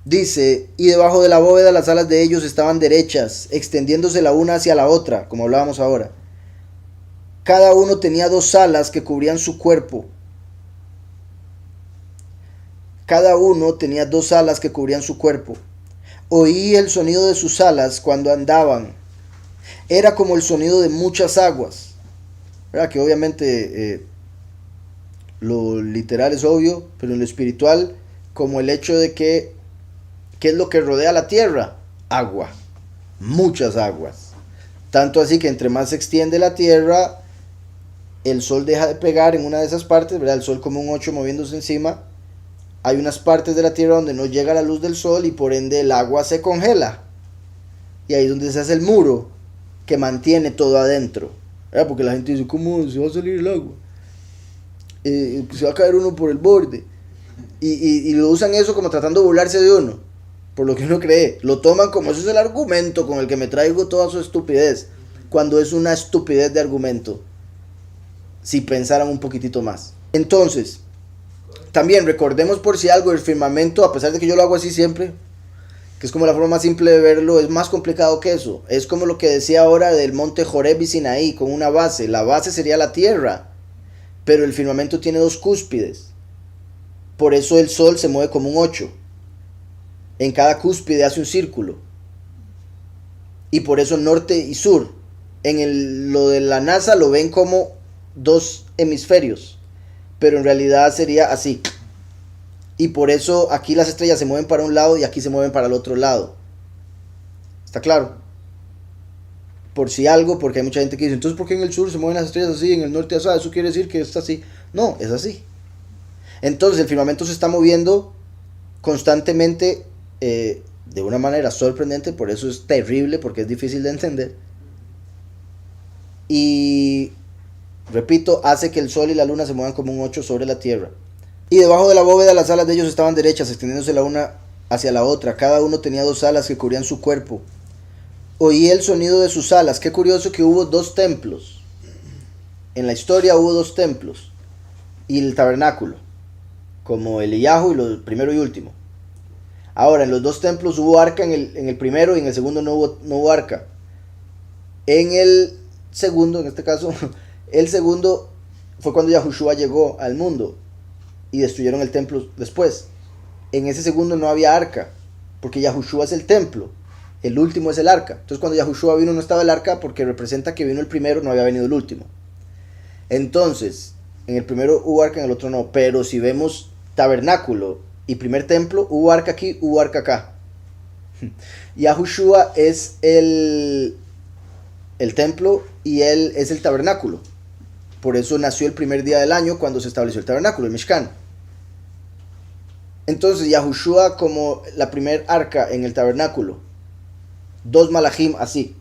Dice, y debajo de la bóveda las alas de ellos estaban derechas, extendiéndose la una hacia la otra, como hablábamos ahora. Cada uno tenía 2 alas que cubrían su cuerpo. Cada uno tenía 2 alas que cubrían su cuerpo. Oí el sonido de sus alas cuando andaban. Era como el sonido de muchas aguas. ¿Verdad? Que obviamente lo literal es obvio, pero en lo espiritual, como el hecho de que, ¿qué es lo que rodea la tierra? Agua. Muchas aguas. Tanto así que entre más se extiende la tierra, el sol deja de pegar en una de esas partes, ¿verdad? El sol como un 8 moviéndose encima. Hay unas partes de la tierra donde no llega la luz del sol y por ende el agua se congela. Y ahí es donde se hace el muro que mantiene todo adentro. ¿Verdad? Porque la gente dice, ¿cómo se va a salir el agua? Se va a caer uno por el borde. Y lo usan eso como tratando de burlarse de uno. Por lo que uno cree. Lo toman como eso es el argumento con el que me traigo toda su estupidez. Cuando es una estupidez de argumento. Si pensaran un poquitito más. Entonces, también recordemos por si algo el firmamento, a pesar de que yo lo hago así siempre, que es como la forma más simple de verlo, es más complicado que eso. Es como lo que decía ahora del monte Joreb y Sinaí, con una base. La base sería la tierra, pero el firmamento tiene 2 cúspides. Por eso el sol se mueve como un 8. En cada cúspide hace un círculo. Y por eso norte y sur. Lo de la NASA lo ven como 2 hemisferios, pero en realidad sería así. Y por eso aquí las estrellas se mueven para un lado y aquí se mueven para el otro lado. ¿Está claro? Por si algo, porque hay mucha gente que dice, entonces ¿por qué en el sur se mueven las estrellas así, en el norte así? Eso quiere decir que está así. No, es así. Entonces el firmamento se está moviendo constantemente de una manera sorprendente, por eso es terrible, porque es difícil de entender. y, repito, hace que el sol y la luna se muevan como un 8 sobre la tierra. Y debajo de la bóveda las alas de ellos estaban derechas, extendiéndose la una hacia la otra. Cada uno tenía 2 alas que cubrían su cuerpo. Oí el sonido de sus alas. Qué curioso que hubo 2 templos. En la historia hubo 2 templos. Y el tabernáculo, como el Eliyahu y el primero y último. Ahora, en los 2 templos hubo arca en el primero y en el segundo no hubo arca. En el segundo, en este caso, el segundo fue cuando Yahushua llegó al mundo y destruyeron el templo después. En ese segundo no había arca, porque Yahushua es el templo, el último es el arca. Entonces cuando Yahushua vino no estaba el arca porque representa que vino el primero, no había venido el último. Entonces, en el primero hubo arca, en el otro no. Pero si vemos tabernáculo y primer templo, hubo arca aquí, hubo arca acá. Yahushua es el templo y él es el tabernáculo. Por eso nació el primer día del año cuando se estableció el tabernáculo, el Mishkan. Entonces Yahushua como la primer arca en el tabernáculo, 2 malachim así.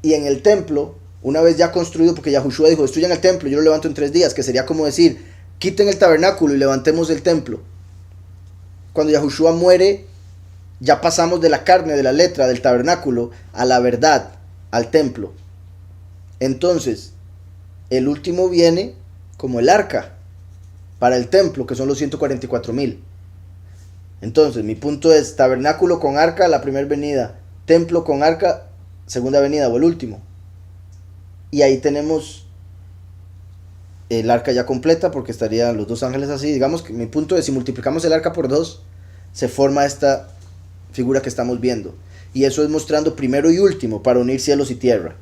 Y en el templo, una vez ya construido, porque Yahushua dijo, destruyan el templo, yo lo levanto en 3 días, que sería como decir, quiten el tabernáculo y levantemos el templo. Cuando Yahushua muere, ya pasamos de la carne, de la letra, del tabernáculo, a la verdad, al templo. Entonces, el último viene como el arca para el templo, que son los 144,000. Entonces, mi punto es, tabernáculo con arca, la primera venida, templo con arca, segunda venida o el último. Y ahí tenemos el arca ya completa, porque estarían los 2 ángeles así. Digamos que mi punto es, si multiplicamos el arca por 2, se forma esta figura que estamos viendo. Y eso es mostrando primero y último, para unir cielos y tierra.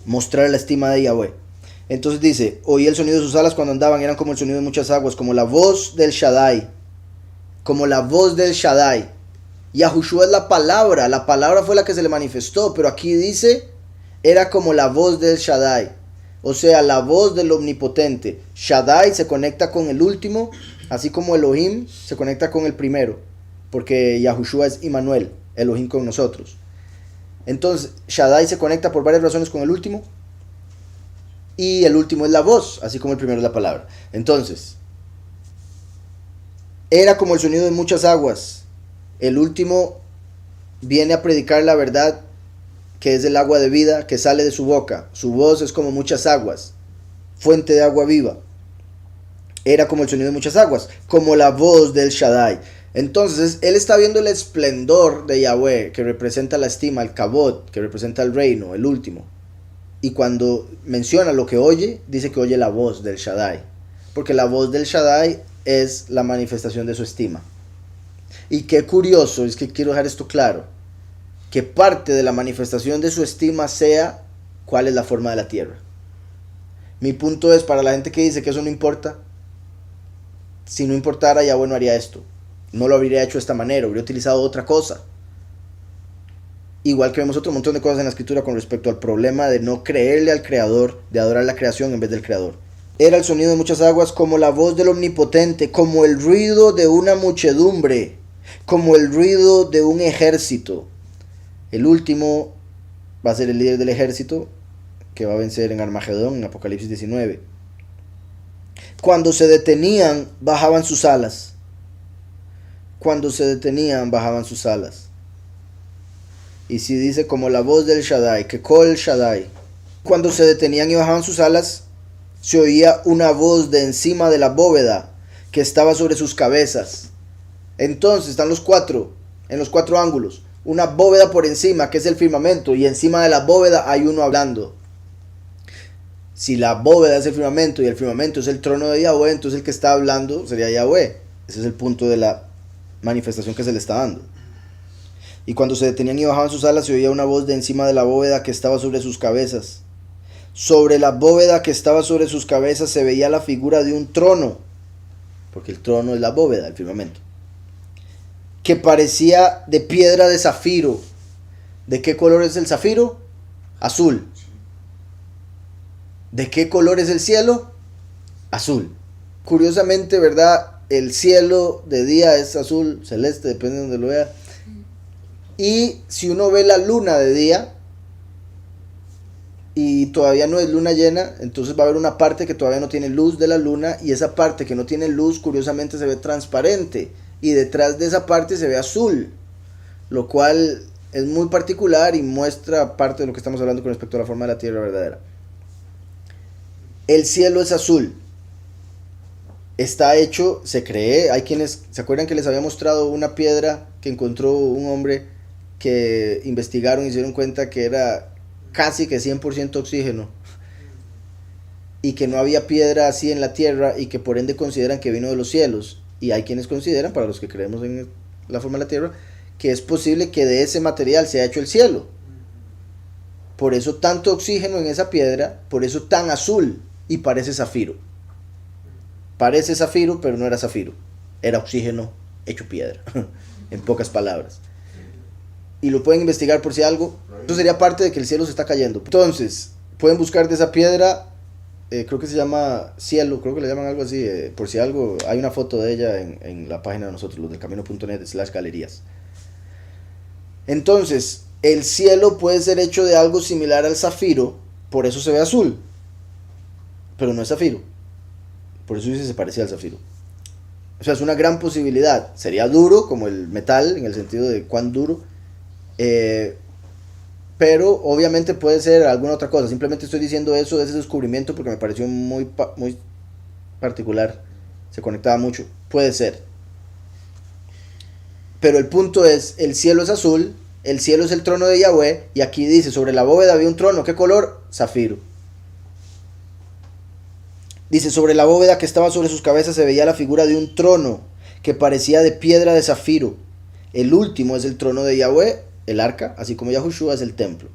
Mostrar la estima de Yahweh. Entonces dice, oí el sonido de sus alas cuando andaban, eran como el sonido de muchas aguas, como la voz del Shaddai. Como la voz del Shaddai. Yahushua es la palabra fue la que se le manifestó, pero aquí dice, era como la voz del Shaddai. O sea, la voz del omnipotente. Shaddai se conecta con el último, así como Elohim se conecta con el primero, porque Yahushua es Immanuel, Elohim con nosotros. Entonces, Shaddai se conecta por varias razones con el último, y el último es la voz, así como el primero es la palabra. Entonces, era como el sonido de muchas aguas. El último viene a predicar la verdad, que es el agua de vida que sale de su boca. Su voz es como muchas aguas, fuente de agua viva. Era como el sonido de muchas aguas, como la voz del Shaddai. Entonces, él está viendo el esplendor de Yahweh, que representa la estima, el kabod, que representa el reino, el último. Y cuando menciona lo que oye, dice que oye la voz del Shaddai. Porque la voz del Shaddai es la manifestación de su estima. Y qué curioso, es que quiero dejar esto claro, que parte de la manifestación de su estima sea cuál es la forma de la tierra. Mi punto es, para la gente que dice que eso no importa, si no importara, Yahweh no haría esto. No lo habría hecho de esta manera, habría utilizado otra cosa. Igual que vemos otro montón de cosas en la escritura con respecto al problema de no creerle al creador, de adorar la creación en vez del creador. Era el sonido de muchas aguas, como la voz del omnipotente, como el ruido de una muchedumbre, como el ruido de un ejército. El último va a ser el líder del ejército, que va a vencer en Armagedón, en Apocalipsis 19. Cuando se detenían, bajaban sus alas. Cuando se detenían, bajaban sus alas. Y si dice como la voz del Shaddai, que Kol Shaddai. Cuando se detenían y bajaban sus alas, se oía una voz de encima de la bóveda que estaba sobre sus cabezas. Entonces están los 4, en los 4 ángulos. Una bóveda por encima, que es el firmamento, y encima de la bóveda hay uno hablando. Si la bóveda es el firmamento y el firmamento es el trono de Yahweh, entonces el que está hablando sería Yahweh. Ese es el punto de la manifestación que se le está dando. Y cuando se detenían y bajaban sus alas, se oía una voz de encima de la bóveda que estaba sobre sus cabezas. Sobre la bóveda que estaba sobre sus cabezas se veía la figura de un trono, porque el trono es la bóveda, el firmamento, que parecía de piedra de zafiro. ¿De qué color es el zafiro? Azul. ¿De qué color es el cielo? Azul. Curiosamente, ¿verdad? El cielo de día es azul, celeste, depende de donde lo vea. Y si uno ve la luna de día y todavía no es luna llena, entonces va a haber una parte que todavía no tiene luz de la luna, y esa parte que no tiene luz curiosamente se ve transparente, y detrás de esa parte se ve azul, lo cual es muy particular y muestra parte de lo que estamos hablando con respecto a la forma de la Tierra verdadera. El cielo es azul. Está hecho, se cree, hay quienes, ¿se acuerdan que les había mostrado una piedra que encontró un hombre que investigaron y se dieron cuenta que era casi que 100% oxígeno? Y que no había piedra así en la Tierra, y que por ende consideran que vino de los cielos. Y hay quienes consideran, para los que creemos en la forma de la Tierra, que es posible que de ese material se haya hecho el cielo. Por eso tanto oxígeno en esa piedra, por eso tan azul, y parece zafiro. Parece zafiro, pero no era zafiro. Era oxígeno hecho piedra, en pocas palabras. Y lo pueden investigar por si algo. Eso sería parte de que el cielo se está cayendo. Entonces, pueden buscar de esa piedra, creo que se llama cielo, creo que le llaman algo así, por si algo, hay una foto de ella en la página de nosotros, los del camino.net/galerías. Entonces, el cielo puede ser hecho de algo similar al zafiro, por eso se ve azul, pero no es zafiro. Por eso dice que se parecía al zafiro. O sea, es una gran posibilidad. Sería duro como el metal, en el sentido de cuán duro, pero obviamente puede ser alguna otra cosa. Simplemente estoy diciendo eso de ese descubrimiento porque me pareció muy particular. Se conectaba mucho. Puede ser. Pero el punto es, el cielo es azul, el cielo es el trono de Yahweh, y aquí dice, sobre la bóveda había un trono. ¿Qué color? Zafiro. Dice, sobre la bóveda que estaba sobre sus cabezas se veía la figura de un trono que parecía de piedra de zafiro. El último es el trono de Yahweh, el arca, así como Yahushua es el templo.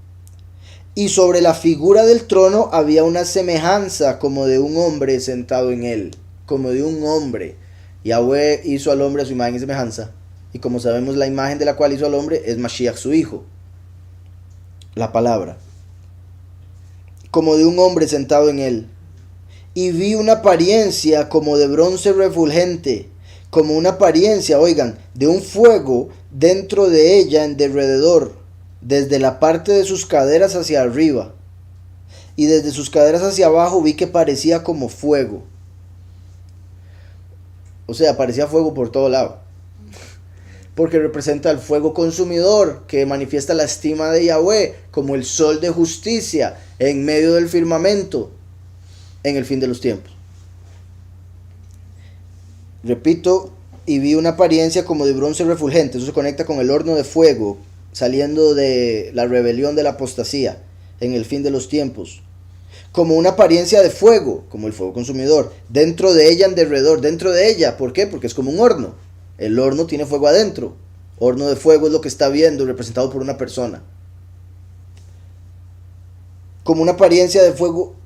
Y sobre la figura del trono había una semejanza como de un hombre sentado en él. Como de un hombre. Yahweh hizo al hombre a su imagen y semejanza. Y como sabemos, la imagen de la cual hizo al hombre es Mashiach, su hijo. La palabra. Como de un hombre sentado en él. Y vi una apariencia como de bronce refulgente, como una apariencia, oigan, de un fuego dentro de ella en derredor, desde la parte de sus caderas hacia arriba, y desde sus caderas hacia abajo vi que parecía como fuego. O sea, parecía fuego por todo lado, porque representa el fuego consumidor que manifiesta la estima de Yahweh, como el sol de justicia en medio del firmamento en el fin de los tiempos. Repito, y vi una apariencia como de bronce refulgente. Eso se conecta con el horno de fuego saliendo de la rebelión de la apostasía en el fin de los tiempos. Como una apariencia de fuego, como el fuego consumidor, dentro de ella, en derredor, dentro de ella. ¿Por qué? Porque es como un horno. El horno tiene fuego adentro. Horno de fuego es lo que está viendo, representado por una persona. Como una apariencia de fuego,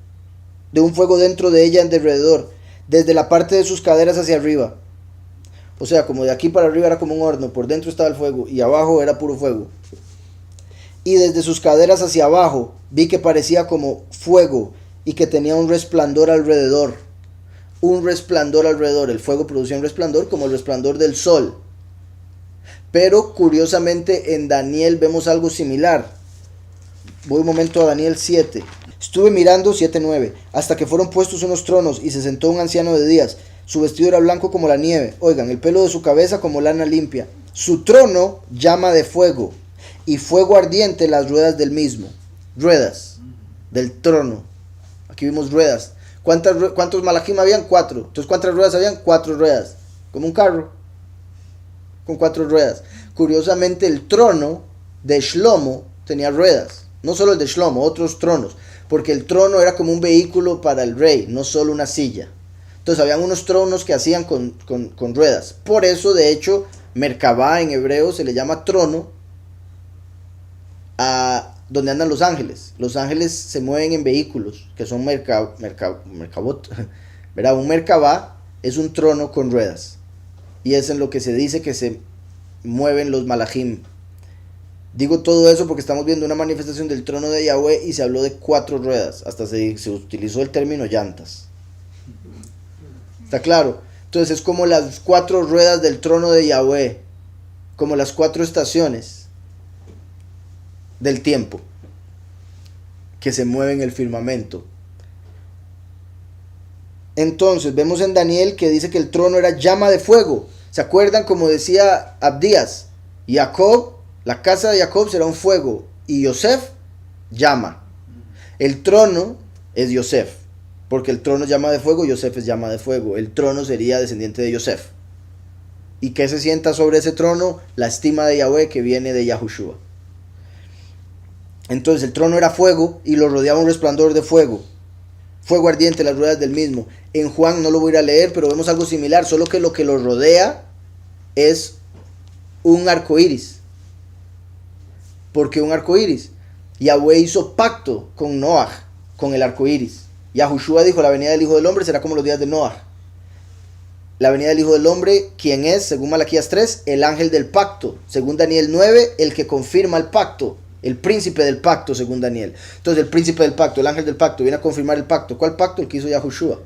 de un fuego dentro de ella en derredor, desde la parte de sus caderas hacia arriba. O sea, como de aquí para arriba era como un horno, por dentro estaba el fuego y abajo era puro fuego. Y desde sus caderas hacia abajo vi que parecía como fuego y que tenía un resplandor alrededor. Un resplandor alrededor. El fuego producía un resplandor como el resplandor del sol. Pero curiosamente en Daniel vemos algo similar. Voy un momento a Daniel 7. Estuve mirando 7:9, hasta que fueron puestos unos tronos y se sentó un anciano de días. Su vestido era blanco como la nieve, oigan, el pelo de su cabeza como lana limpia. Su trono llama de fuego, y fuego ardiente las ruedas del mismo. Ruedas del trono. Aquí vimos ruedas. ¿Cuántos malachim habían? 4. Entonces, ¿cuántas ruedas habían? 4 ruedas. Como un carro, con 4 ruedas. Curiosamente, el trono de Shlomo tenía ruedas. No solo el de Shlomo, otros tronos. Porque el trono era como un vehículo para el rey, no solo una silla. Entonces habían unos tronos que hacían con ruedas. Por eso, de hecho, Merkabah en hebreo se le llama trono a donde andan los ángeles. Los ángeles se mueven en vehículos, que son merkabot. ¿Verdad? Un Merkabah es un trono con ruedas. Y es en lo que se dice que se mueven los malachim. Digo todo eso porque estamos viendo una manifestación del trono de Yahweh y se habló de 4 ruedas. Hasta se utilizó el término llantas. ¿Está claro? Entonces es como las 4 ruedas del trono de Yahweh. Como las 4 estaciones. del tiempo que se mueve en el firmamento. Entonces vemos en Daniel que dice que el trono era llama de fuego. ¿Se acuerdan? Como decía Abdías, Jacob, la casa de Jacob será un fuego y Yosef llama. El trono es Yosef, porque el trono es llama de fuego, Yosef es llama de fuego. El trono sería descendiente de Yosef. ¿Y qué se sienta sobre ese trono? La estima de Yahweh que viene de Yahushua. Entonces el trono era fuego y lo rodeaba un resplandor de fuego. Fuego ardiente, las ruedas del mismo. En Juan no lo voy a ir a leer, pero vemos algo similar, solo que lo rodea es un arco iris. ¿Por qué un arco iris? Yahweh hizo pacto con Noah, con el arco iris. Yahushua dijo: la venida del Hijo del Hombre será como los días de Noah. La venida del Hijo del Hombre, ¿quién es? Según Malaquías 3, el ángel del pacto. Según Daniel 9, el que confirma el pacto. El príncipe del pacto, según Daniel. Entonces el príncipe del pacto, el ángel del pacto, viene a confirmar el pacto. ¿Cuál pacto? El que hizo Yahushua.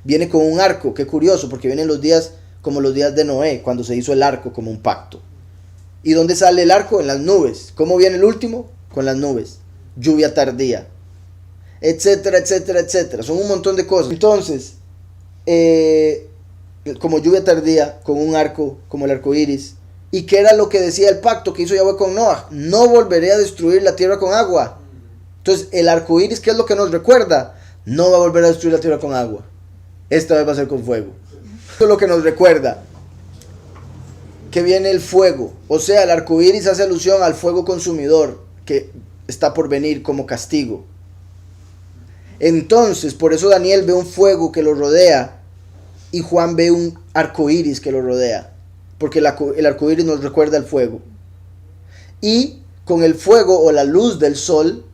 Viene con un arco, qué curioso, porque vienen los días como los días de Noé, cuando se hizo el arco como un pacto. ¿Y dónde sale el arco? En las nubes. ¿Cómo viene el último? Con las nubes. Lluvia tardía. Etcétera, etcétera, etcétera. Son un montón de cosas. Entonces, como lluvia tardía, con un arco, como el arco iris. ¿Y qué era lo que decía el pacto que hizo Yahweh con Noah? No volveré a destruir la tierra con agua. Entonces, el arco iris, ¿qué es lo que nos recuerda? No va a volver a destruir la tierra con agua. Esta vez va a ser con fuego. Esto es lo que nos recuerda que viene el fuego. O sea, el arco iris hace alusión al fuego consumidor que está por venir como castigo. Entonces, por eso Daniel ve un fuego que lo rodea y Juan ve un arco iris que lo rodea. Porque el arco iris nos recuerda el fuego. Y con el fuego o la luz del sol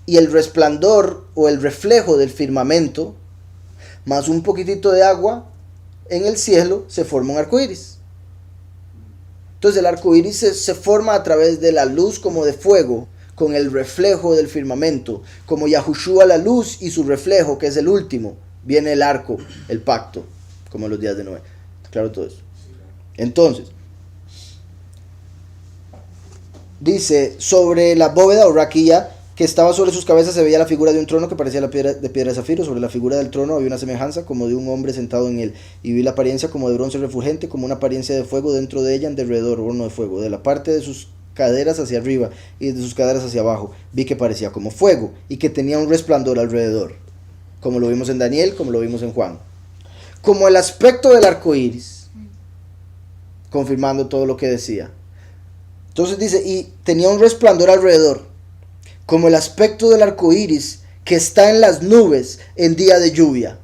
y el resplandor o el reflejo del firmamento, más un poquitito de agua en el cielo, se forma un arco iris. Entonces el arco iris se forma a través de la luz como de fuego, con el reflejo del firmamento. Como Yahushua la luz y su reflejo, que es el último, viene el arco, el pacto, como en los días de Noé. Claro todo eso. Entonces, dice, sobre la bóveda o raquilla que estaba sobre sus cabezas se veía la figura de un trono que parecía de piedra de zafiro. Sobre la figura del trono había una semejanza como de un hombre sentado en él, y vi la apariencia como de bronce refulgente, como una apariencia de fuego dentro de ella, en derredor, horno de fuego, de la parte de sus caderas hacia arriba y de sus caderas hacia abajo. Vi que parecía como fuego y que tenía un resplandor alrededor, como lo vimos en Daniel, como lo vimos en Juan, como el aspecto del arco iris, confirmando todo lo que decía. Entonces dice, y tenía un resplandor alrededor, como el aspecto del arco iris que está en las nubes en día de lluvia.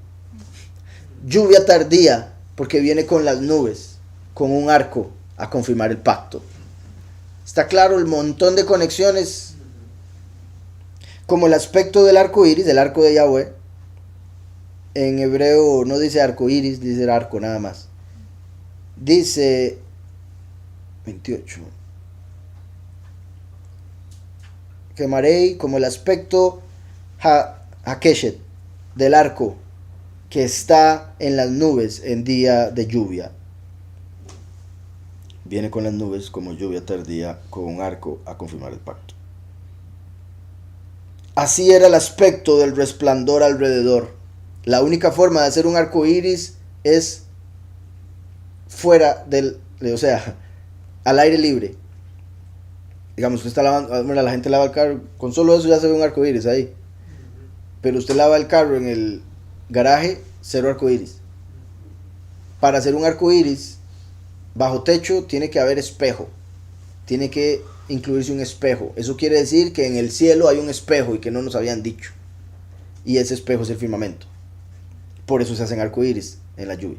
Lluvia tardía, porque viene con las nubes, con un arco a confirmar el pacto. Está claro el montón de conexiones. Como el aspecto del arco iris, del arco de Yahweh. En hebreo no dice arco iris, dice el arco nada más. Dice 28. Quemaré como el aspecto Hakeshet del arco que está en las nubes en día de lluvia. Viene con las nubes como lluvia tardía, con un arco a confirmar el pacto. Así era el aspecto del resplandor alrededor. La única forma de hacer un arco iris es fuera del, o sea, al aire libre. Digamos, usted está lavando, la gente lava el carro, con solo eso ya se ve un arco iris ahí. Pero usted lava el carro en el garaje, cero arco iris. Para hacer un arco iris bajo techo tiene que haber espejo. Tiene que incluirse un espejo. Eso quiere decir que en el cielo hay un espejo y que no nos habían dicho. Y ese espejo es el firmamento. Por eso se hacen arco iris en la lluvia.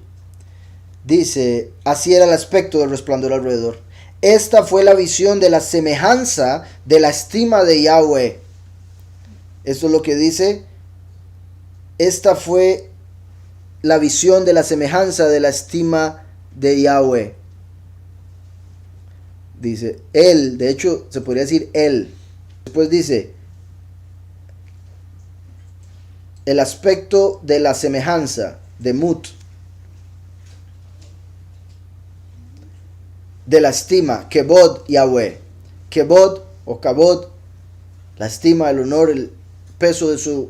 Dice, así era el aspecto del resplandor alrededor. Esta fue la visión de la semejanza de la estima de Yahweh. Esto es lo que dice. Esta fue la visión de la semejanza de la estima de Yahweh. Dice, él, de hecho se podría decir él. Después dice, el aspecto de la semejanza de Mut, de la estima, Kebod Yahweh. Kebod o Kabod, la estima, el honor, el peso de su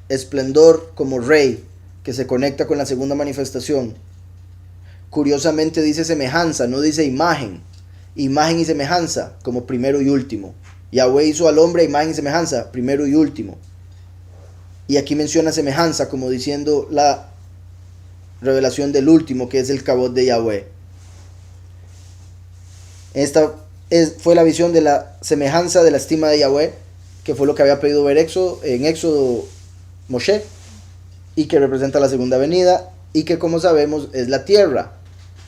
esplendor como rey, que se conecta con la segunda manifestación. Curiosamente dice semejanza, no dice imagen. Imagen y semejanza como primero y último. Yahweh hizo al hombre a imagen y semejanza, primero y último. Y aquí menciona semejanza como diciendo la revelación del último, que es el Kabod de Yahweh. Esta fue la visión de la semejanza de la estima de Yahweh, que fue lo que había pedido ver en Éxodo Moshe, y que representa la segunda venida, y que, como sabemos, es la tierra,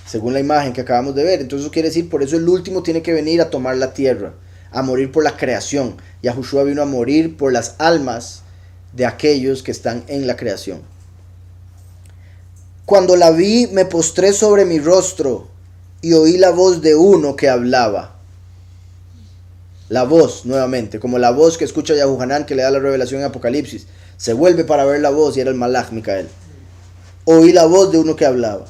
según la imagen que acabamos de ver. Entonces eso quiere decir, por eso el último tiene que venir a tomar la tierra, a morir por la creación. Yahushua vino a morir por las almas de aquellos que están en la creación. Cuando la vi, me postré sobre mi rostro y oí la voz de uno que hablaba. La voz, nuevamente, como la voz que escucha Yahuhanan, que le da la revelación en Apocalipsis. Se vuelve para ver la voz y era el Malach Micael. Oí la voz de uno que hablaba.